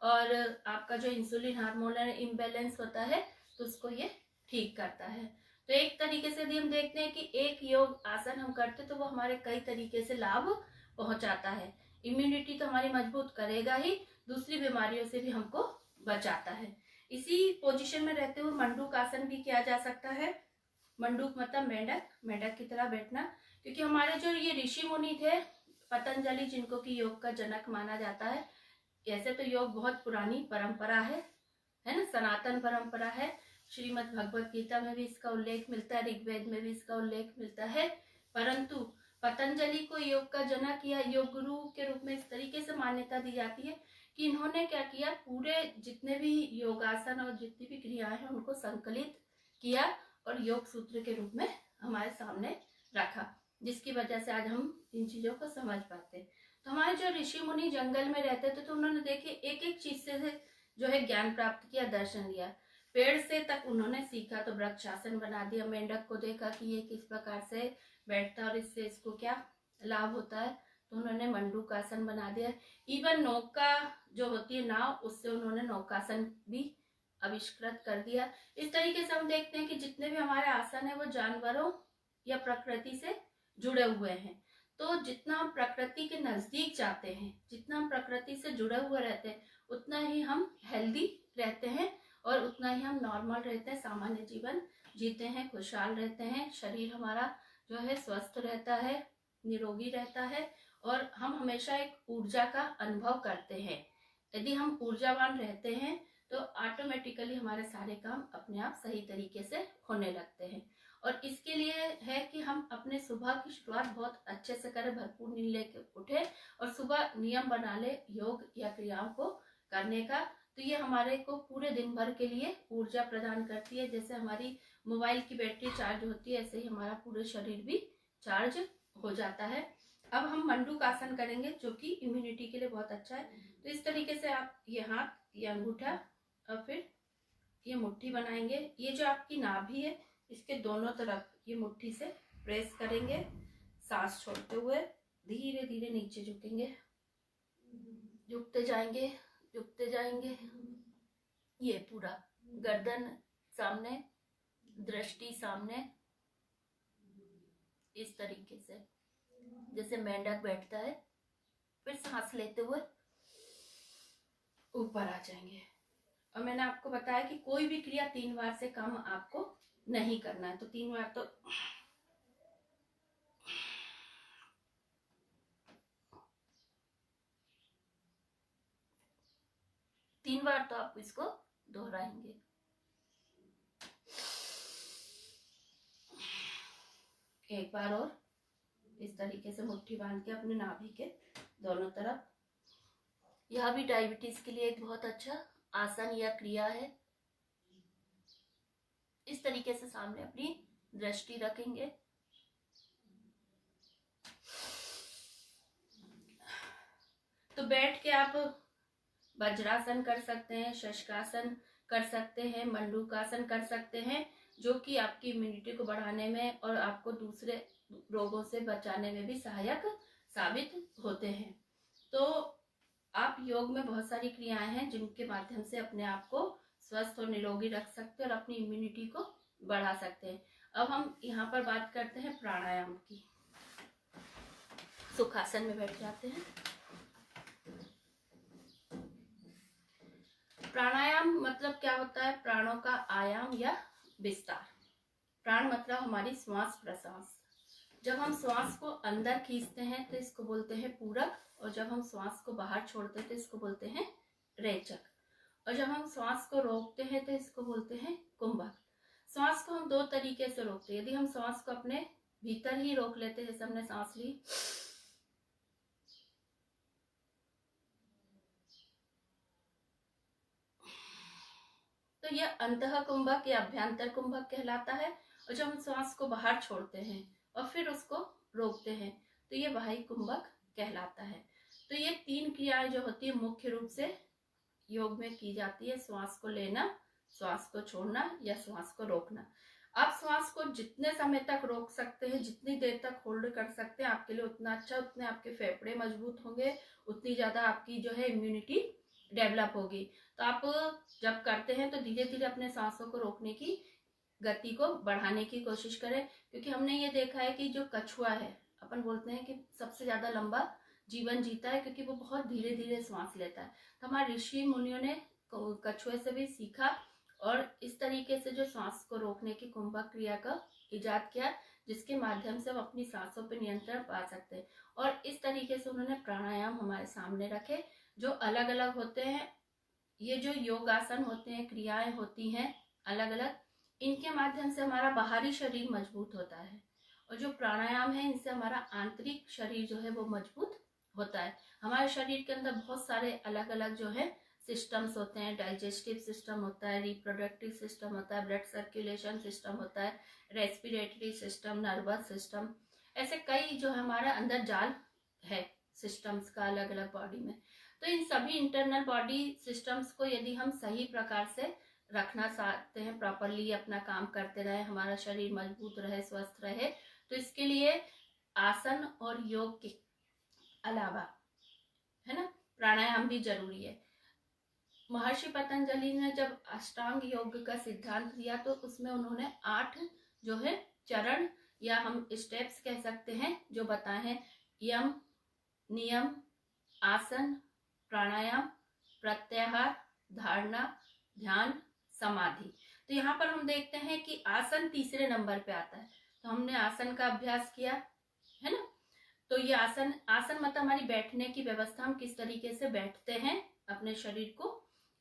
और आपका जो इंसुलिन हार्मोनल इम्बैलेंस होता है तो उसको ये ठीक करता है। तो एक तरीके से यदि हम देखते हैं कि एक योग आसन हम करते तो वो हमारे कई तरीके से लाभ पहुंचाता है। इम्यूनिटी तो हमारी मजबूत करेगा ही, दूसरी बीमारियों से भी हमको बचाता है। इसी पोजीशन में रहते हुए मंडूक आसन भी किया जा सकता है। मंडूक मतलब मेंढक, मेंढक की तरह बैठना। क्योंकि हमारे जो ये ऋषि मुनि थे, पतंजलि, जिनको कि योग का जनक माना जाता है। ऐसे तो योग बहुत पुरानी परंपरा है ना, सनातन परंपरा है। श्रीमद् भगवत गीता में भी इसका उल्लेख मिलता है, ऋग्वेद में भी इसका उल्लेख मिलता है। परंतु पतंजलि को योग का जनक या योग गुरु के रूप में इस तरीके से मान्यता दी जाती है कि इन्होंने क्या किया, पूरे जितने भी योगासन और जितनी भी क्रियाएं हैं उनको संकलित किया और योग सूत्र के रूप में हमारे सामने रखा, जिसकी वजह से आज हम इन चीजों को समझ पाते हैं। तो हमारे जो ऋषि मुनि जंगल में रहते थे तो उन्होंने देखे एक एक चीज से जो है ज्ञान प्राप्त किया, दर्शन दिया। पेड़ से तक उन्होंने सीखा, तो वृक्षासन बना दिया। मेंढक को देखा कि ये किस प्रकार से बैठता और इससे इसको क्या लाभ होता है, तो उन्होंने मंडूकासन बना दिया। इवन नौका जो होती है नाव, उससे उन्होंने नौकासन भी आविष्कृत कर दिया। इस तरीके से हम देखते हैं कि जितने भी हमारे आसन है वो जानवरों या प्रकृति से जुड़े हुए हैं। तो जितना हम प्रकृति के नजदीक जाते हैं, जितना हम प्रकृति से जुड़े हुए रहते हैं, उतना ही हम हेल्दी रहते हैं और उतना ही हम नॉर्मल रहते हैं, सामान्य जीवन जीते हैं, खुशहाल रहते हैं। शरीर हमारा जो है स्वस्थ रहता है, निरोगी रहता है और हम हमेशा एक ऊर्जा का अनुभव करते हैं। यदि हम ऊर्जावान रहते हैं तो ऑटोमेटिकली हमारे सारे काम अपने आप सही तरीके से होने लगते हैं। और इसके लिए है कि हम अपने सुबह की शुरुआत बहुत अच्छे से करें, भरपूर नींद लेके उठे और सुबह नियम बना ले योग या क्रियाओं को करने का। तो ये हमारे को पूरे दिन भर के लिए ऊर्जा प्रदान करती है। जैसे हमारी मोबाइल की बैटरी चार्ज होती है, ऐसे ही हमारा पूरे शरीर भी चार्ज हो जाता है। अब हम मंडूकासन करेंगे जो कि इम्यूनिटी के लिए बहुत अच्छा है। तो इस तरीके से आप ये हाथ, ये अंगूठा और फिर ये मुट्ठी बनाएंगे। ये जो आपकी नाभि है इसके दोनों तरफ ये मुट्ठी से प्रेस करेंगे, सांस छोड़ते हुए धीरे धीरे नीचे झुकेंगे, झुकते जाएंगे, झुकते जाएंगे। ये पूरा गर्दन सामने, दृष्टि सामने, इस तरीके से जैसे मेंढक बैठता है। फिर सांस लेते हुए ऊपर आ जाएंगे। और मैंने आपको बताया कि कोई भी क्रिया 3 बार से कम आपको नहीं करना है। तो 3 बार तो आप इसको दोहराएंगे। एक बार और इस तरीके से मुट्ठी बांध के अपने नाभि के दोनों तरफ। यह भी डायबिटीज के लिए एक बहुत अच्छा आसन या क्रिया है। इस तरीके से सामने अपनी दृष्टि रखेंगे। तो बैठ के आप वज्रासन कर सकते हैं, शशकासन कर सकते हैं, मंडूकासन कर सकते हैं, जो कि आपकी इम्यूनिटी को बढ़ाने में और आपको दूसरे रोगों से बचाने में भी सहायक साबित होते हैं। तो आप योग में बहुत सारी क्रियाएं हैं जिनके माध्यम से अपने आप को स्वस्थ और निरोगी रख सकते हैं और अपनी इम्यूनिटी को बढ़ा सकते हैं। अब हम यहाँ पर बात करते हैं प्राणायाम की। सुखासन में बैठ जाते हैं। प्राणायाम मतलब क्या होता है? प्राणों का आयाम या विस्तार। प्राण मतलब हमारी श्वास प्रश्वास। जब हम श्वास को अंदर खींचते हैं तो इसको बोलते हैं पूरक, और जब हम श्वास को बाहर छोड़ते हैं तो इसको बोलते हैं रेचक, और जब हम श्वास को रोकते हैं तो इसको बोलते हैं कुंभक। श्वास को हम 2 तरीके से रोकते हैं। यदि हम श्वास को अपने भीतर ही रोक लेते हैं, जैसे हमने सांस ली, तो यह अंतः कुंभक या अभ्यंतर कुंभक कहलाता है। और जब हम श्वास को बाहर छोड़ते हैं और फिर उसको रोकते हैं तो ये बाह्य कुंभक कहलाता है। तो ये 3 क्रियाएं जो होती है मुख्य रूप से योग में की जाती है। श्वास को लेना, श्वास को छोड़ना या श्वास को रोकना। आप श्वास को जितने समय तक रोक सकते हैं, जितनी देर तक होल्ड कर सकते हैं, आपके लिए उतना अच्छा। उतने आपके फेफड़े मजबूत होंगे, उतनी ज्यादा आपकी जो है इम्यूनिटी डेवलप होगी। तो आप जब करते हैं तो धीरे धीरे अपने सांसों को रोकने की गति को बढ़ाने की कोशिश करें, क्योंकि हमने ये देखा है कि जो कछुआ है, अपन बोलते हैं कि सबसे ज्यादा लंबा जीवन जीता है क्योंकि वो बहुत धीरे धीरे सांस लेता है। तो हमारे ऋषि मुनियों ने कछुए से भी सीखा और इस तरीके से जो सांस को रोकने की कुंभक क्रिया का इजाद किया, जिसके माध्यम से हम अपनी सांसों पर नियंत्रण पा सकते हैं। और इस तरीके से उन्होंने प्राणायाम हमारे सामने रखे जो अलग अलग होते हैं। ये जो योगासन होते हैं, क्रियाएं होती हैं अलग अलग, इनके माध्यम से हमारा बाहरी शरीर मजबूत होता है, और जो प्राणायाम है इनसे हमारा आंतरिक शरीर जो है वो मजबूत होता है। हमारे शरीर के अंदर बहुत सारे अलग अलग जो है सिस्टम्स होते हैं। डाइजेस्टिव सिस्टम होता है, रिप्रोडक्टिव सिस्टम होता है, ब्लड सर्कुलेशन सिस्टम होता है, रेस्पिरेटरी सिस्टम, नर्वस सिस्टम, ऐसे कई जो हमारे अंदर जाल है सिस्टम्स का अलग अलग बॉडी में। तो इन सभी इंटरनल बॉडी सिस्टम्स को यदि हम सही प्रकार से रखना चाहते हैं, प्रॉपरली अपना काम करते रहे, हमारा शरीर मजबूत रहे, स्वस्थ रहे, तो इसके लिए आसन और योग की अलावा, है ना, प्राणायाम भी जरूरी है। महर्षि पतंजलि ने जब अष्टांग योग का सिद्धांत दिया तो उसमें उन्होंने 8 जो है चरण या हम स्टेप्स कह सकते हैं जो बताए हैं। यम, नियम, आसन, प्राणायाम, प्रत्याहार, धारणा, ध्यान, समाधि। तो यहाँ पर हम देखते हैं कि आसन तीसरे नंबर पे आता है। तो हमने आसन का अभ्यास किया, है ना। तो ये आसन मतलब हमारी बैठने की व्यवस्था, हम किस तरीके से बैठते हैं, अपने शरीर को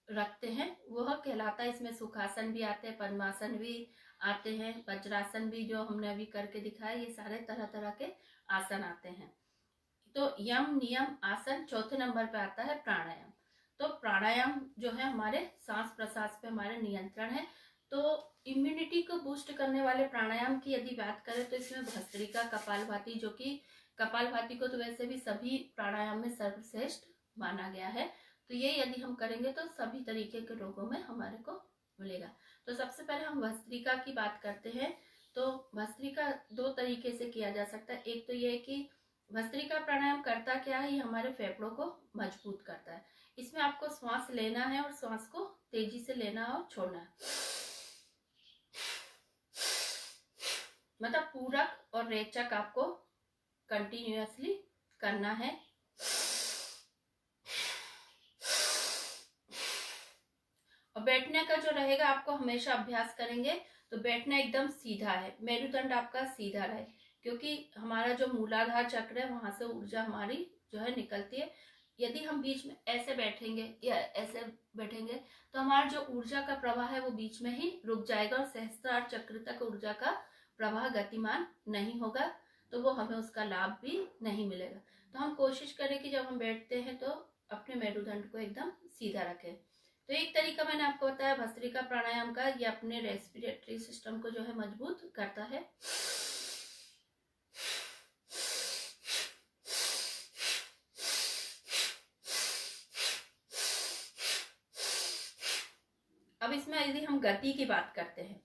रखते हैं, वह कहलाता है। इसमें सुखासन भी आते हैं, पद्मासन भी आते हैं, वज्रासन भी जो हमने अभी करके दिखाया, ये सारे तरह तरह के आसन आते हैं। तो यम, नियम, आसन, चौथे नंबर पे आता है प्राणायाम। तो प्राणायाम जो है हमारे सांस प्रश्वास पे हमारे नियंत्रण है। तो इम्यूनिटी को बूस्ट करने वाले प्राणायाम की यदि बात करें तो इसमें भस्त्रिका, कपालभाति, जो कि कपालभाति को तो वैसे भी सभी प्राणायाम में सर्वश्रेष्ठ माना गया है। तो ये यदि हम करेंगे तो सभी तरीके के रोगों में हमारे को मिलेगा। तो सबसे पहले हम भस्त्रिका की बात करते हैं। तो भस्त्रिका 2 तरीके से किया जा सकता है। एक तो ये है कि भस्त्रिका प्राणायाम करता क्या है, ये हमारे फेफड़ों को मजबूत करता है। इसमें आपको श्वास लेना है और श्वास को तेजी से लेना और छोड़ना है, मतलब पूरक और रेचक आपको कंटिन्यूअसली करना है। और बैठने का जो रहेगा, आपको हमेशा अभ्यास करेंगे तो बैठना एकदम सीधा है, मेरुदंड आपका सीधा रहे, क्योंकि हमारा जो मूलाधार चक्र है वहां से ऊर्जा हमारी जो है निकलती है। यदि हम बीच में ऐसे बैठेंगे या ऐसे बैठेंगे तो हमारा जो ऊर्जा का प्रवाह है वो बीच में ही रुक जाएगा और सहस्त्रार चक्र तक ऊर्जा का प्रवाह गतिमान नहीं होगा, तो वो हमें उसका लाभ भी नहीं मिलेगा। तो हम कोशिश करें कि जब हम बैठते हैं तो अपने मेरुदंड को एकदम सीधा रखें। तो एक तरीका मैंने आपको बताया भस्त्रिका प्राणायाम का, ये अपने रेस्पिरेटरी सिस्टम को जो है मजबूत करता है। अब इसमें यदि हम गति की बात करते हैं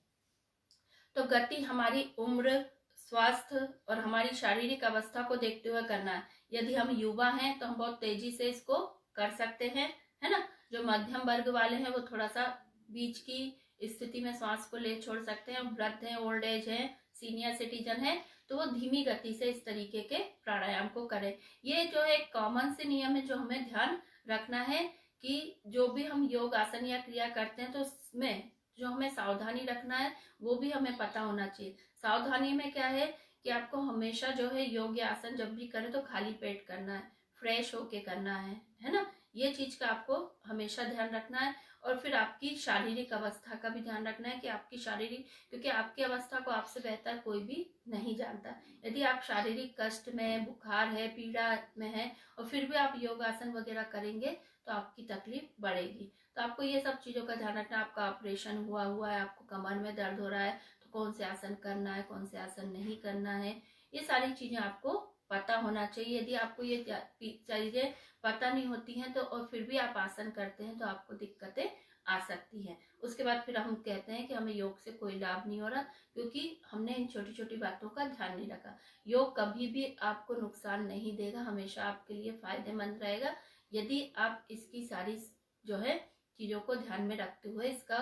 तो गति हमारी उम्र, स्वास्थ्य और हमारी शारीरिक अवस्था को देखते हुए करना है। यदि हम युवा हैं तो हम बहुत तेजी से इसको कर सकते हैं, है ना। जो मध्यम वर्ग वाले हैं वो थोड़ा सा बीच की स्थिति में श्वास को ले छोड़ सकते हैं। वृद्ध हैं, ओल्ड एज है, सीनियर सिटीजन है, तो वो धीमी गति से इस तरीके के प्राणायाम को करें। ये जो है कॉमन से नियम है जो हमें ध्यान रखना है कि जो भी हम योग, आसन या क्रिया करते हैं तो उसमें जो हमें सावधानी रखना है वो भी हमें पता होना चाहिए। सावधानी में क्या है कि आपको हमेशा जो है योग या आसन जब भी करें तो खाली पेट करना है, फ्रेश होके करना है ना। ये चीज का आपको हमेशा ध्यान रखना है। और फिर आपकी शारीरिक अवस्था का भी ध्यान रखना है कि आपकी शारीरिक, क्योंकि आपकी अवस्था को आपसे बेहतर कोई भी नहीं जानता। यदि आप शारीरिक कष्ट में, बुखार है, पीड़ा में है और फिर भी आप योगासन वगैरह करेंगे तो आपकी तकलीफ बढ़ेगी। तो आपको ये सब चीजों का ध्यान रखना। आपका ऑपरेशन हुआ है, आपको कमर में दर्द हो रहा है तो कौन से आसन करना है, कौन से आसन नहीं करना है, ये सारी चीजें आपको पता होना चाहिए। यदि आपको ये चीजें पता नहीं होती हैं तो और फिर भी आप आसन करते हैं तो आपको दिक्कतें आ सकती हैं। उसके बाद फिर हम कहते हैं कि हमें योग से कोई लाभ नहीं हो रहा, क्योंकि हमने इन छोटी छोटी बातों का ध्यान नहीं रखा। योग कभी भी आपको नुकसान नहीं देगा, हमेशा आपके लिए फायदेमंद रहेगा यदि आप इसकी सारी जो है चीजों को ध्यान में रखते हुए इसका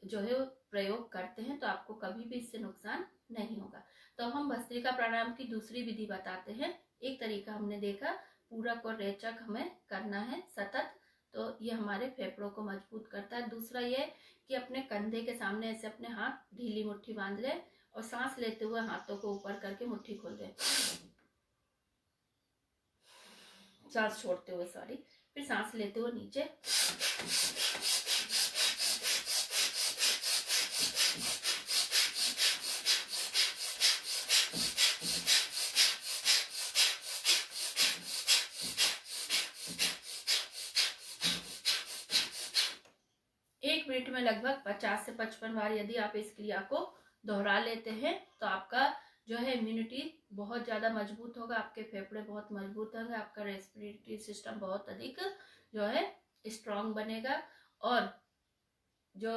जो है प्रयोग करते हैं तो आपको कभी भी इससे नुकसान नहीं होगा। तो हम भस्त्रिका प्राणायाम की दूसरी विधि बताते हैं। एक तरीका हमने देखा, पूरक और रेचक हमें करना है सतत, तो ये हमारे फेफड़ों को मजबूत करता है। दूसरा ये कि अपने कंधे के सामने ऐसे अपने हाथ ढीली मुट्ठी बांध ले और सांस लेते हुए हाथों को ऊपर करके मुट्ठी खोल दे, सांस छोड़ते हुए, फिर सांस लेते हुए नीचे, एक मिनट में लगभग 50 से 55 बार यदि आप इस क्रिया को दोहरा लेते हैं तो आपका जो है इम्यूनिटी बहुत ज्यादा मजबूत होगा, आपके फेफड़े बहुत मजबूत होंगे, आपका रेस्पिरेटरी सिस्टम बहुत अधिक जो है स्ट्रांग बनेगा और जो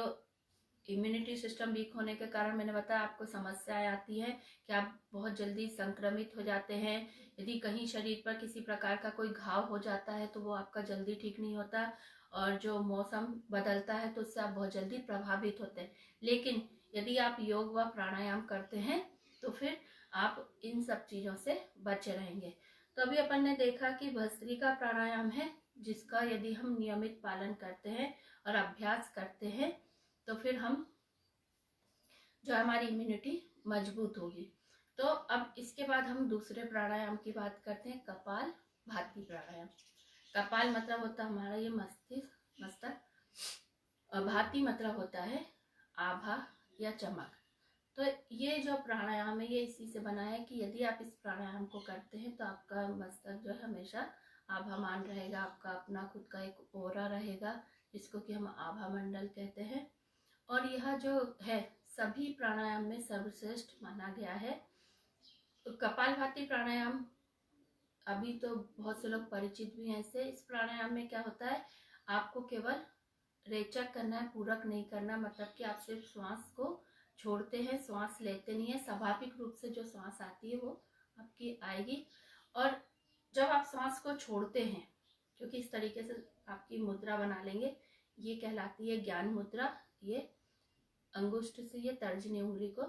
इम्यूनिटी सिस्टम वीक होने के कारण मैंने बताया आपको समस्याएं आती हैं कि आप बहुत जल्दी संक्रमित हो जाते हैं। यदि कहीं शरीर पर किसी प्रकार का कोई घाव हो जाता है तो वो आपका जल्दी ठीक नहीं होता, और जो मौसम बदलता है तो उससे आप बहुत जल्दी प्रभावित होते हैं। लेकिन यदि आप योग व प्राणायाम करते हैं तो फिर आप इन सब चीज़ों से बचे रहेंगे। तो अभी अपन ने देखा कि भस्त्रिका प्राणायाम है, जिसका यदि हम नियमित पालन करते हैं और अभ्यास करते हैं तो फिर हम जो हमारी इम्यूनिटी मजबूत होगी। तो अब इसके बाद हम दूसरे प्राणायाम की बात करते हैं, कपाल भाती प्राणायाम। कपाल मतलब होता है हमारा ये मस्तक, और भाती मतलब होता है आभा या चमक। तो ये जो प्राणायाम है ये इसी से बना है कि यदि आप इस प्राणायाम को करते हैं तो आपका मस्तक जो है हमेशा आभामान रहेगा, आपका अपना खुद का एक ओरा रहेगा, जिसको कि हम आभा मंडल कहते हैं। और यह जो है सभी प्राणायाम में सर्वश्रेष्ठ माना गया है। तो कपालभाति प्राणायाम अभी तो बहुत से लोग परिचित भी हैं इससे। इस प्राणायाम में क्या होता है, आपको केवल रेचक करना है, पूरक नहीं करना। मतलब कि आप सिर्फ श्वास को छोड़ते हैं, श्वास लेते नहीं है। स्वाभाविक रूप से जो श्वास आती है वो आपकी आएगी। और जब आप श्वास को छोड़ते हैं, क्योंकि इस तरीके से आपकी मुद्रा बना लेंगे, ये कहलाती है ज्ञान मुद्रा। ये अंगुष्ठ से ये तर्जनी उंगली को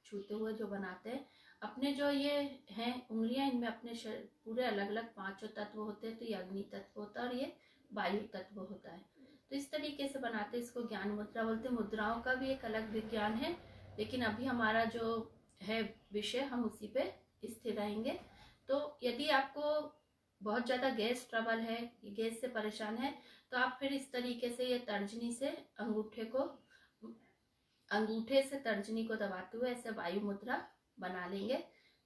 छूते हुए जो बनाते हैं, अपने जो ये हैं उंगलियां, इनमें अपने पूरे अलग अलग पांचों तत्व होते हैं। तो ये अग्नि तत्व होता है और ये वायु तत्व होता है। तो इस तरीके से बनाते हैं, इसको ज्ञान मुद्रा बोलते हैं। मुद्राओं का भी एक अलग विज्ञान है, लेकिन अभी हमारा जो है विषय, हम उसी पे स्थिर रहेंगे। तो यदि आपको बहुत ज़्यादा गैस ट्रबल है, गैस से परेशान है, तो आप फिर इस तरीके से ये तर्जनी से अंगूठे से तर्जनी को दबाते हुए ऐसे वायु मुद्रा बना लेंगे।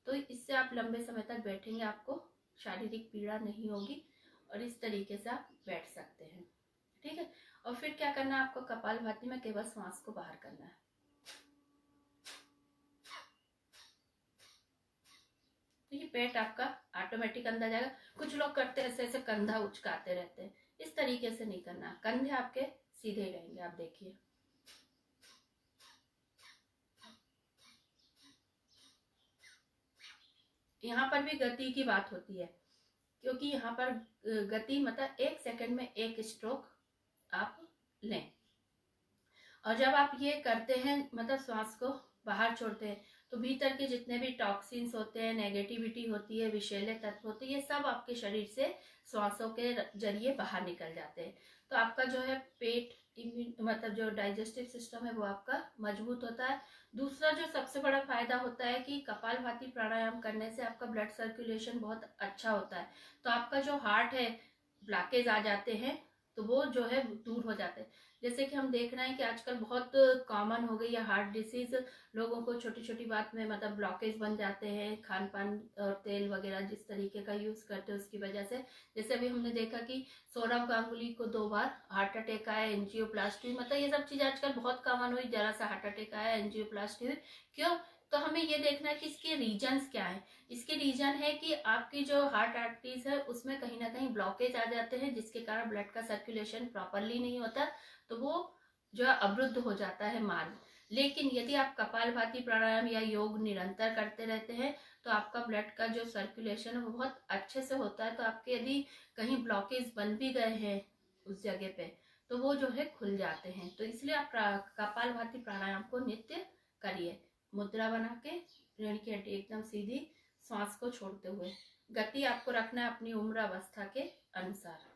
तो इससे आप लंबे समय तक बैठेंगे, आपको शारीरिक पीड़ा नहीं होगी, और इस तरीके से आप बैठ सकते हैं। ठीक है। और फिर क्या करना है आपको, कपालभाति में केवल श्वास को बाहर करना है। तो ये पेट आपका ऑटोमेटिक अंदर जाएगा। कुछ लोग करते हैं ऐसे ऐसे कंधा उचकाते रहते हैं, इस तरीके से नहीं करना। कंधे आपके सीधे रहेंगे। आप देखिए, यहाँ पर भी गति की बात होती है, क्योंकि यहाँ पर गति मतलब 1 सेकंड में 1 स्ट्रोक आप लें। और जब आप ये करते हैं, मतलब श्वास को बाहर छोड़ते हैं, तो भीतर के जितने भी टॉक्सिन्स होते हैं, नेगेटिविटी होती है, विषैले तत्व होते हैं, ये सब आपके शरीर से श्वासों के जरिए बाहर निकल जाते हैं। तो आपका जो है पेट, मतलब जो डाइजेस्टिव सिस्टम है वो आपका मजबूत होता है। दूसरा जो सबसे बड़ा फायदा होता है कि कपालभाति प्राणायाम करने से आपका ब्लड सर्कुलेशन बहुत अच्छा होता है। तो आपका जो हार्ट है, ब्लॉकेज आ जाते हैं तो वो जो है दूर हो जाते हैं। जैसे कि हम देख रहे हैं कि आजकल बहुत कॉमन हो गई है हार्ट डिसीज। लोगों को छोटी छोटी बात में मतलब ब्लॉकेज बन जाते हैं, खान पान और तेल वगैरह जिस तरीके का यूज करते हैं उसकी वजह से। जैसे अभी हमने देखा कि सौरव गांगुली को 2 बार हार्ट अटैक आया, एंजियोप्लास्टी, मतलब ये सब चीज आजकल बहुत कॉमन हुई। जरा सा हार्ट अटैक आया, एंजियोप्लास्टी हुई, क्यों? तो हमें ये देखना है कि इसके रीजन्स क्या है। इसके रीजन है कि आपकी जो हार्ट आर्टरीज है उसमें कहीं ना कहीं ब्लॉकेज आ जाते हैं, जिसके कारण ब्लड का सर्कुलेशन प्रॉपरली नहीं होता, तो वो जो है अवरुद्ध हो जाता है मार्ग। लेकिन यदि आप कपालभाति प्राणायाम या योग निरंतर करते रहते हैं तो आपका ब्लड का जो सर्कुलेशन है वो बहुत अच्छे से होता है। तो आपके यदि कहीं ब्लॉकेज बन भी गए हैं उस जगह पे, तो वो जो है खुल जाते हैं। तो इसलिए आप कपालभाति प्राणायाम को नित्य करिए, मुद्रा बना के, रीढ़ की हड्डी एकदम सीधी, श्वास को छोड़ते हुए। गति आपको रखना है अपनी उम्र अवस्था के अनुसार।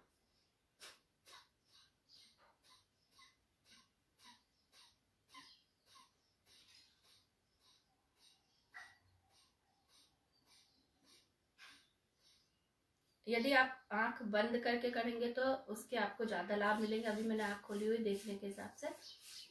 यदि आप आंख बंद करके करेंगे तो उसके आपको ज्यादा लाभ मिलेंगे। अभी मैंने आंख खोली हुई देखने के हिसाब से,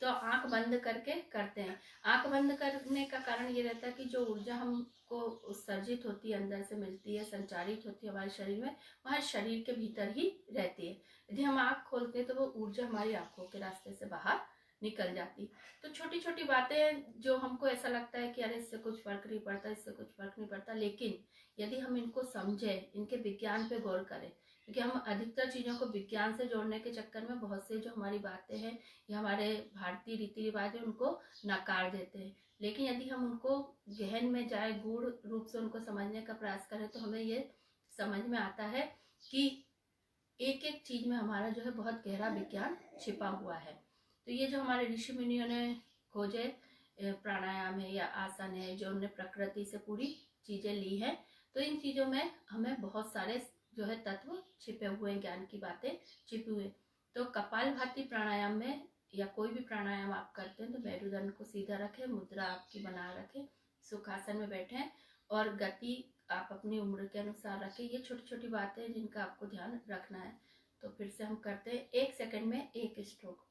तो आंख बंद करके करते हैं। आंख बंद करने का कारण ये रहता है कि जो ऊर्जा हमको उत्सर्जित होती है, अंदर से मिलती है, संचारित होती है हमारे शरीर में, वह शरीर के भीतर ही रहती है। यदि हम आंख खोलते हैं तो वो ऊर्जा हमारी आंखों के रास्ते से बाहर निकल जाती। तो छोटी छोटी बातें जो हमको ऐसा लगता है कि अरे इससे कुछ फर्क नहीं पड़ता, इससे कुछ फर्क नहीं पड़ता, लेकिन यदि हम इनको समझे, इनके विज्ञान पे गौर करें, क्योंकि हम अधिकतर चीज़ों को विज्ञान से जोड़ने के चक्कर में बहुत से जो हमारी बातें हैं या हमारे भारतीय रीति रिवाज है उनको नकार देते हैं। लेकिन यदि हम उनको गहन में जाए, गूढ़ रूप से उनको समझने का प्रयास करें, तो हमें ये समझ में आता है कि एक एक चीज में हमारा जो है बहुत गहरा विज्ञान छिपा हुआ है। तो ये जो हमारे ऋषि मुनियों ने खोजे प्राणायाम है या आसन है, जो उन्होंने प्रकृति से पूरी चीजें ली है, तो इन चीजों में हमें बहुत सारे जो है तत्व छिपे हुए हैं, ज्ञान की बातें छिपी हुई। तो कपालभाति प्राणायाम में या कोई भी प्राणायाम आप करते हैं तो मेरुदंड को सीधा रखें, मुद्रा आपकी बना रखें, सुखासन में बैठें और गति आप अपनी उम्र के अनुसार रखें। ये छोटी छोटी बातें हैं जिनका आपको ध्यान रखना है। तो फिर से हम करते हैं 1 सेकंड में 1 स्ट्रोक।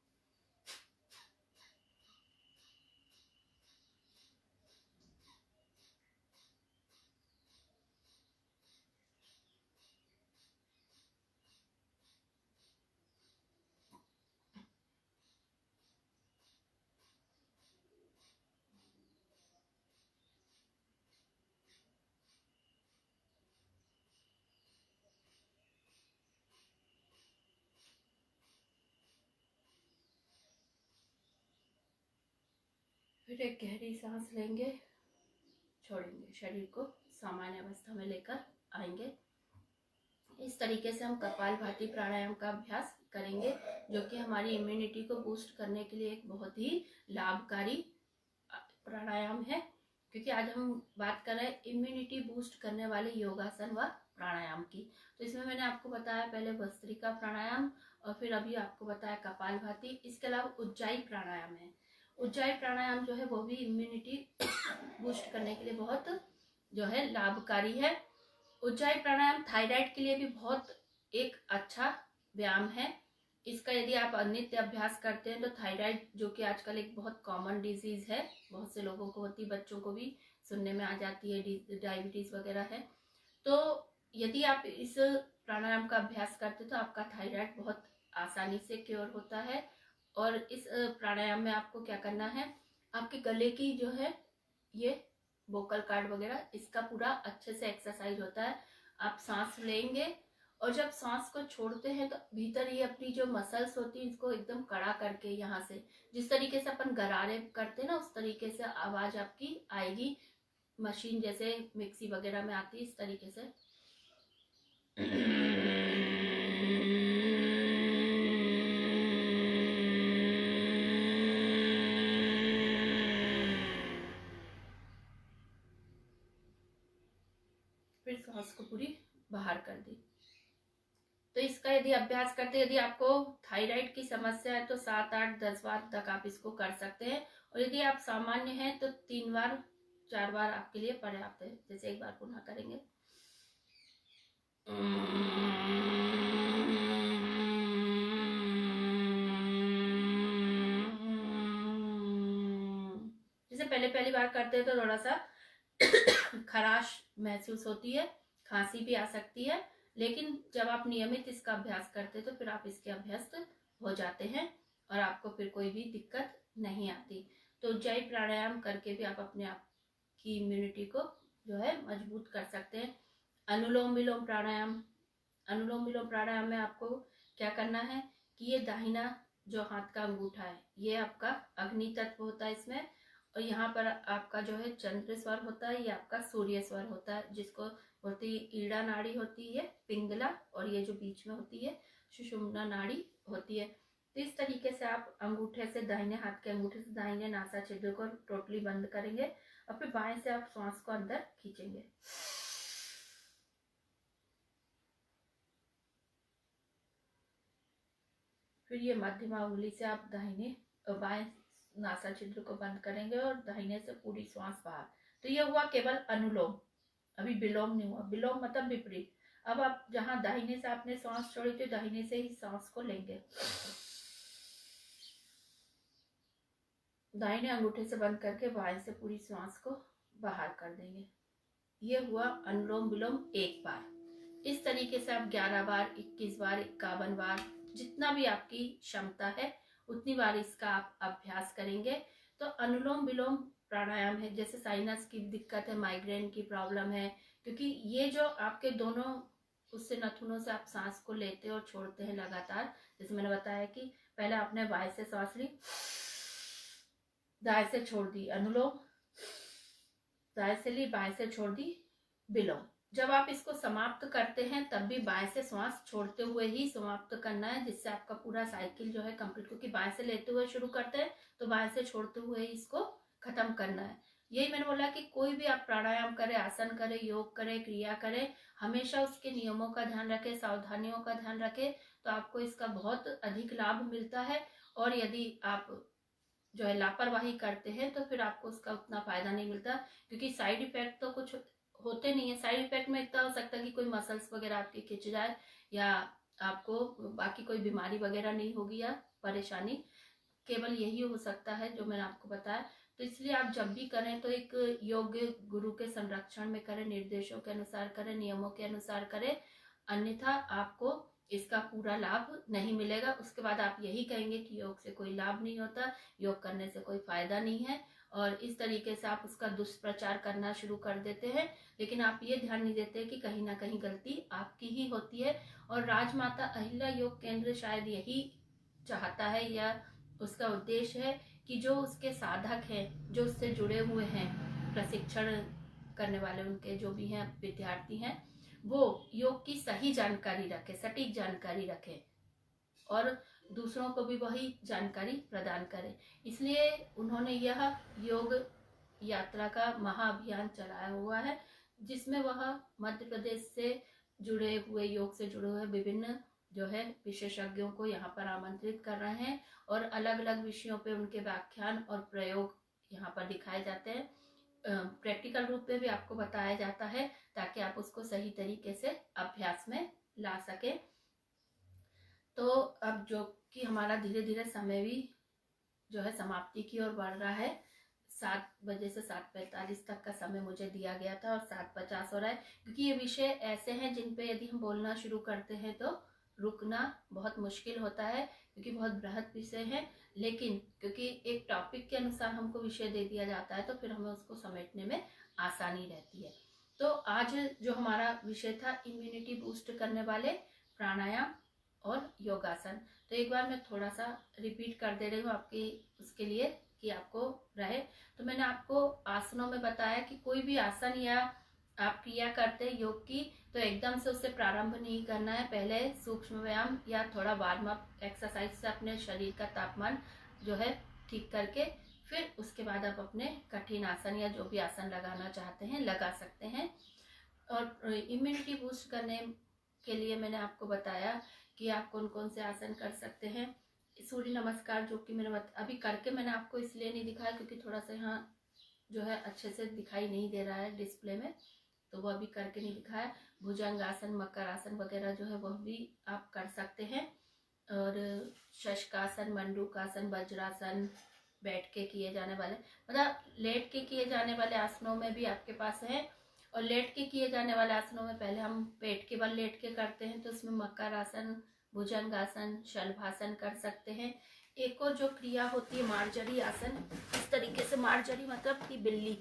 फिर एक गहरी सांस लेंगे, छोड़ेंगे, शरीर को सामान्य अवस्था में लेकर आएंगे। इस तरीके से हम कपालभाति प्राणायाम का अभ्यास करेंगे, जो कि हमारी इम्यूनिटी को बूस्ट करने के लिए एक बहुत ही लाभकारी प्राणायाम है। क्योंकि आज हम बात कर रहे हैं इम्यूनिटी बूस्ट करने वाले योगासन व प्राणायाम की। तो इसमें मैंने आपको बताया पहले भस्त्रिका प्राणायाम और फिर अभी आपको बताया कपालभाति। इसके अलावा उज्जाई प्राणायाम है। उज्जाई प्राणायाम जो है वो भी इम्यूनिटी बूस्ट करने के लिए बहुत जो है लाभकारी है। उज्जाई प्राणायाम थायराइड के लिए भी बहुत एक अच्छा व्यायाम है। इसका यदि आप नित्य अभ्यास करते हैं तो थायराइड, जो कि आजकल एक बहुत कॉमन डिजीज है, बहुत से लोगों को होती, बच्चों को भी सुनने में आ जाती है, डायबिटीज वगैरह है, तो यदि आप इस प्राणायाम का अभ्यास करते हैं तो आपका थायराइड बहुत आसानी से क्योर होता है। और इस प्राणायाम में आपको क्या करना है, आपके गले की जो है ये वोकल कार्ड वगैरह, इसका पूरा अच्छे से एक्सरसाइज होता है। आप सांस लेंगे और जब सांस को छोड़ते हैं तो भीतर ये अपनी जो मसल्स होती है इसको एकदम कड़ा करके, यहाँ से जिस तरीके से अपन गरारे करते हैं ना, उस तरीके से आवाज आपकी आएगी, मशीन जैसे मिक्सी वगैरह में आती है, इस तरीके से। फिर सांस को पूरी बाहर कर दी। तो इसका यदि अभ्यास करते, यदि आपको थायराइड की समस्या है तो 7, 8, 10 बार तक आप इसको कर सकते हैं। और यदि आप सामान्य हैं तो 3 बार 4 बार आपके लिए पर्याप्त है। जैसे एक बार पुनः करेंगे। जैसे पहली बार करते हैं तो थोड़ा सा खराश महसूस होती है, खांसी भी आ सकती है, लेकिन जब आप नियमित इसका अभ्यास करते हैं तो फिर आप इसके अभ्यस्त हो जाते हैं और आपको फिर कोई भी दिक्कत नहीं आती। तो उज्जाई प्राणायाम करके भी आप अपने आप की इम्यूनिटी को जो है मजबूत कर सकते हैं। अनुलोम विलोम प्राणायाम। अनुलोम विलोम प्राणायाम में आपको क्या करना है कि ये दाहिना जो हाथ का अंगूठा है, ये आपका अग्नि तत्व होता है इसमें, और यहाँ पर आपका जो है चंद्र स्वर होता है, ये आपका सूर्य स्वर होता है, जिसको बोलती है ईड़ा नाड़ी होती है, पिंगला, और ये जो बीच में होती है सुषुम्ना नाड़ी होती है। तो इस तरीके से आप अंगूठे से, दाहिने हाथ के अंगूठे से दाहिने नासा छिद्र को टोटली बंद करेंगे और फिर बाएं से आप सांस को अंदर खींचेंगे। फिर ये मध्यमा उंगली से आप दाहिने बाएं नासा छिद्र को बंद करेंगे और दाहिने से पूरी सांस बाहर। तो ये हुआ केवल अनुलोम, अभी विलोम नहीं हुआ। विलोम मतलब विपरीत। अब आप जहां दाहिने से आपने सांस छोड़ी तो दाहिने से ही सांस को लेंगे, दाहिने अंगूठे से बंद करके बाएं से पूरी सांस को बाहर कर देंगे। ये हुआ अनुलोम विलोम 1 बार। इस तरीके से आप 11 बार, 21 बार, 51 बार, जितना भी आपकी क्षमता है उतनी बार इसका आप अभ्यास करेंगे। तो अनुलोम विलोम प्राणायाम है, जैसे साइनस की दिक्कत है, माइग्रेन की प्रॉब्लम है, क्योंकि ये जो आपके दोनों उससे नथुनों से आप सांस को लेते और छोड़ते हैं लगातार। जैसे मैंने बताया कि पहले आपने बाएं से सांस ली, दाएं से छोड़ दी, अनुलोम, दाएं से ली, बाएं से छोड़ दी, विलोम। जब आप इसको समाप्त करते हैं तब भी बाएं से श्वास छोड़ते हुए ही समाप्त करना है, जिससे आपका पूरा साइकिल जो है कंप्लीट, क्योंकि बाएं से लेते हुए शुरू करते हैं तो बाएं से छोड़ते हुए ही इसको खत्म करना है। यही मैंने बोला कि कोई भी आप प्राणायाम करें, आसन करें, योग करें, क्रिया करें, हमेशा उसके नियमों का ध्यान रखें, सावधानियों का ध्यान रखें, तो आपको इसका बहुत अधिक लाभ मिलता है। और यदि आप जो है लापरवाही करते हैं तो फिर आपको उसका उतना फायदा नहीं मिलता, क्योंकि साइड इफेक्ट तो कुछ होते नहीं है। साइड इफेक्ट में इतना हो सकता है कि कोई मसल्स वगैरह आपकी खिंच जाए, या आपको बाकी कोई बीमारी वगैरह नहीं होगी या परेशानी, केवल यही हो सकता है जो मैंने आपको बताया। तो इसलिए आप जब भी करें तो एक योग्य गुरु के संरक्षण में करें, निर्देशों के अनुसार करें, नियमों के अनुसार करें, अन्यथा आपको इसका पूरा लाभ नहीं मिलेगा। उसके बाद आप यही कहेंगे कि योग से कोई लाभ नहीं होता, योग करने से कोई फायदा नहीं है, और इस तरीके से आप उसका दुष्प्रचार करना शुरू कर देते हैं। लेकिन आप ये ध्यान नहीं देते कि कहीं ना कहीं गलती आपकी ही होती है। और राजमाता अहिल्या योग केंद्र शायद यही चाहता है या उसका उद्देश्य है कि जो उसके साधक हैं, जो उससे जुड़े हुए हैं, प्रशिक्षण करने वाले उनके जो भी हैं विद्यार्थी हैं, वो योग की सही जानकारी रखें, सटीक जानकारी रखें और दूसरों को भी वही जानकारी प्रदान करें। इसलिए उन्होंने यह योग यात्रा का महाअभियान चलाया हुआ है, जिसमें वह मध्य प्रदेश से जुड़े हुए, योग से जुड़े हुए विभिन्न जो है विशेषज्ञों को यहाँ पर आमंत्रित कर रहे हैं, और अलग अलग विषयों पे उनके व्याख्यान और प्रयोग यहाँ पर दिखाए जाते हैं। प्रैक्टिकल रूप में भी आपको बताया जाता है, ताकि आप उसको सही तरीके से अभ्यास में ला सके। तो अब जो कि हमारा धीरे धीरे समय भी जो है समाप्ति की ओर बढ़ रहा है। 7 बजे से 7:45 तक का समय मुझे दिया गया था और 7:50 हो रहा है, क्योंकि ये विषय ऐसे हैं जिन पे यदि हम बोलना शुरू करते हैं तो रुकना बहुत मुश्किल होता है, क्योंकि बहुत बृहद विषय है। लेकिन क्योंकि एक टॉपिक के अनुसार हमको विषय दे दिया जाता है तो फिर हमें उसको समेटने में आसानी रहती है। तो आज जो हमारा विषय था, इम्यूनिटी बूस्ट करने वाले प्राणायाम और योगासन। तो एक बार मैं थोड़ा सा रिपीट कर दे रही हूँ आपकी उसके लिए कि आपको रहे। तो मैंने आपको आसनों में बताया कि कोई भी आसन या आप क्रिया करते हैं योग की, तो एकदम से उससे प्रारंभ नहीं करना है। पहले सूक्ष्म व्यायाम या थोड़ा वार्म अप एक्सरसाइज से अपने शरीर का तापमान जो है ठीक करके, फिर उसके बाद आप अपने कठिन आसन या जो भी आसन लगाना चाहते हैं लगा सकते हैं। और इम्यूनिटी बूस्ट करने के लिए मैंने आपको बताया कि आप कौन कौन से आसन कर सकते हैं। सूर्य नमस्कार जो कि मैंने अभी करके मैंने आपको इसलिए नहीं दिखाया क्योंकि थोड़ा सा यहाँ जो है अच्छे से दिखाई नहीं दे रहा है डिस्प्ले में, तो वो अभी करके नहीं दिखाया। भुजंगासन, मकर आसन वगैरह जो है वह भी आप कर सकते हैं। और शशकासन, मंडूकासन, वज्रासन, बैठ के किए जाने वाले, मतलब लेट के किए जाने वाले आसनों में भी आपके पास है। और लेट के किए जाने वाले आसनों में पहले हम पेट के बल लेट के करते हैं, तो उसमें मकर आसन, भुजंगासन, शलभासन कर सकते हैं। एक और जो क्रिया होती है मार्जरी आसन, इस तरीके से मार्जरी मतलब कि बिल्ली,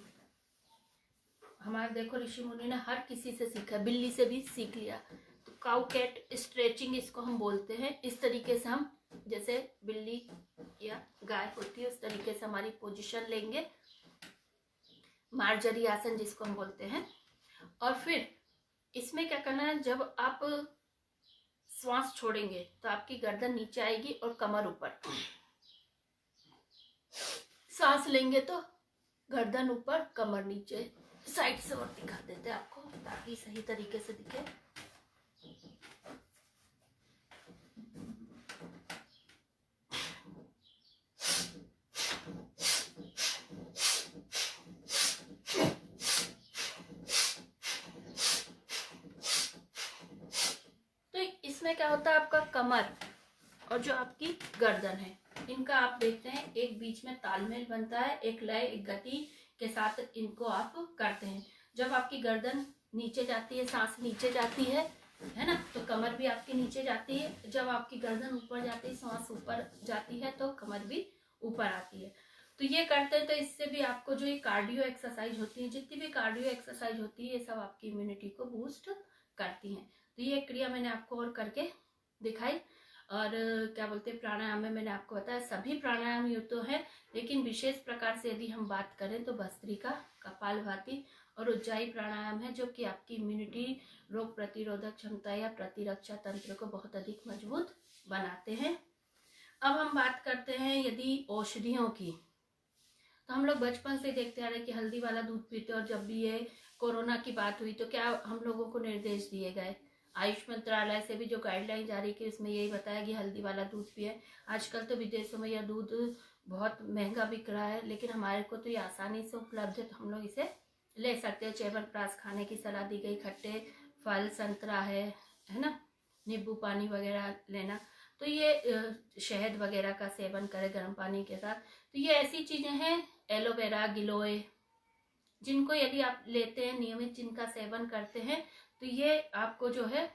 हमारे देखो ऋषि मुनि ने हर किसी से सीखा, बिल्ली से भी सीख लिया। तो काउ कैट स्ट्रेचिंग इसको हम बोलते हैं। इस तरीके से हम जैसे बिल्ली या गाय होती है उस तरीके से हमारी पोजीशन लेंगे, मार्जरी आसन जिसको हम बोलते हैं। और फिर इसमें क्या करना है, जब आप श्वास छोड़ेंगे तो आपकी गर्दन नीचे आएगी और कमर ऊपर, सांस लेंगे तो गर्दन ऊपर कमर नीचे। साइड से और दिखा देते हैं आपको ताकि सही तरीके से दिखे। तो इसमें क्या होता है, आपका कमर और जो आपकी गर्दन है, इनका आप देखते हैं एक बीच में तालमेल बनता है, एक लय, एक गति के साथ इनको आप करते हैं। जब आपकी गर्दन नीचे जाती है, सांस नीचे जाती है ना, तो कमर भी आपकी नीचे जाती है। जब आपकी गर्दन ऊपर जाती है, सांस ऊपर जाती है, तो कमर भी ऊपर आती है। तो ये करते हैं, तो इससे भी आपको जो ये कार्डियो एक्सरसाइज होती है, जितनी भी कार्डियो एक्सरसाइज होती है, ये सब आपकी इम्यूनिटी को बूस्ट करती हैं। तो ये क्रिया मैंने आपको और करके दिखाई। और क्या बोलते हैं, प्राणायाम में मैंने आपको बताया सभी प्राणायाम ये तो है, लेकिन विशेष प्रकार से यदि हम बात करें तो भस्त्रिका, कपालभाति और उज्जाई प्राणायाम है, जो कि आपकी इम्यूनिटी, रोग प्रतिरोधक क्षमता या प्रतिरक्षा तंत्र को बहुत अधिक मजबूत बनाते हैं। अब हम बात करते हैं यदि औषधियों की, तो हम लोग बचपन से देखते आ रहे कि हल्दी वाला दूध पीते, और जब भी ये कोरोना की बात हुई तो क्या हम लोगों को निर्देश दिए गए, आयुष मंत्रालय से भी जो गाइडलाइन जारी की उसमें यही बताया कि हल्दी वाला दूध पिए। आजकल तो विदेशों में यह दूध बहुत महंगा बिक रहा है, लेकिन हमारे को तो ये आसानी से उपलब्ध है, तो हम लोग इसे ले सकते हैं। च्यवनप्राश खाने की सलाह दी गई, खट्टे फल, संतरा है ना, नींबू पानी वगैरह लेना, तो ये शहद वगैरह का सेवन करें गर्म पानी के साथ। तो ये ऐसी चीजें हैं, एलोवेरा, गिलोय, जिनको यदि आप लेते हैं नियमित, जिनका सेवन करते हैं, तो ये आपको जो है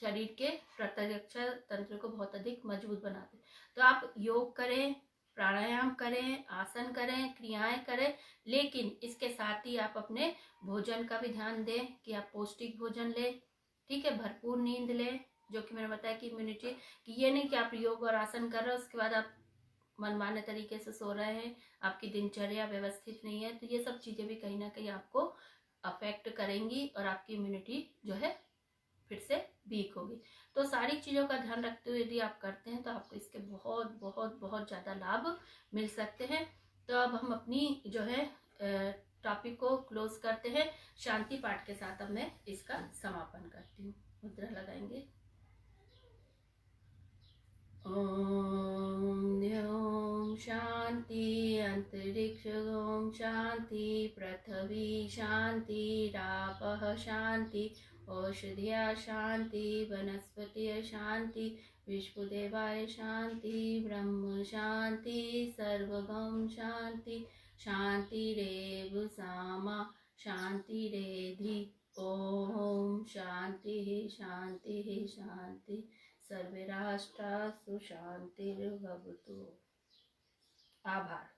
शरीर के प्रतिरक्षा तंत्र को बहुत अधिक मजबूत बनाते हैं। तो आप योग करें, प्राणायाम करें, आसन करें, क्रियाएं करें, लेकिन इसके साथ ही आप अपने भोजन का भी ध्यान दें कि आप पौष्टिक भोजन लें, ठीक है, भरपूर नींद लें, जो कि मैंने बताया कि इम्यूनिटी, कि ये नहीं कि आप योग और आसन कर रहे हो उसके बाद आप मनमाने तरीके से सो रहे हैं, आपकी दिनचर्या व्यवस्थित नहीं है, तो ये सब चीजें भी कहीं ना कहीं आपको अफेक्ट करेंगी और आपकी इम्यूनिटी जो है फिर से वीक होगी। तो सारी चीजों का ध्यान रखते हुए यदि आप करते हैं तो आपको इसके बहुत बहुत बहुत ज्यादा लाभ मिल सकते हैं। तो अब हम अपनी जो है टॉपिक को क्लोज करते हैं शांति पाठ के साथ। अब मैं इसका समापन करती हूँ, मुद्रा लगाएंगे। ओम शांति, अंतरिक्ष ओम शांति, पृथ्वी शांति, रापः शांति, औषधिया शांति, वनस्पति शांति, विश्वदेवाय शांति, ब्रह्म शांति, सर्वगम शांति, शांतिरेव सामा शांतिरेधि। ओम शांति शांति शांति, सर्वे राष्ट्रासु शांतिर्भवतु। आभार।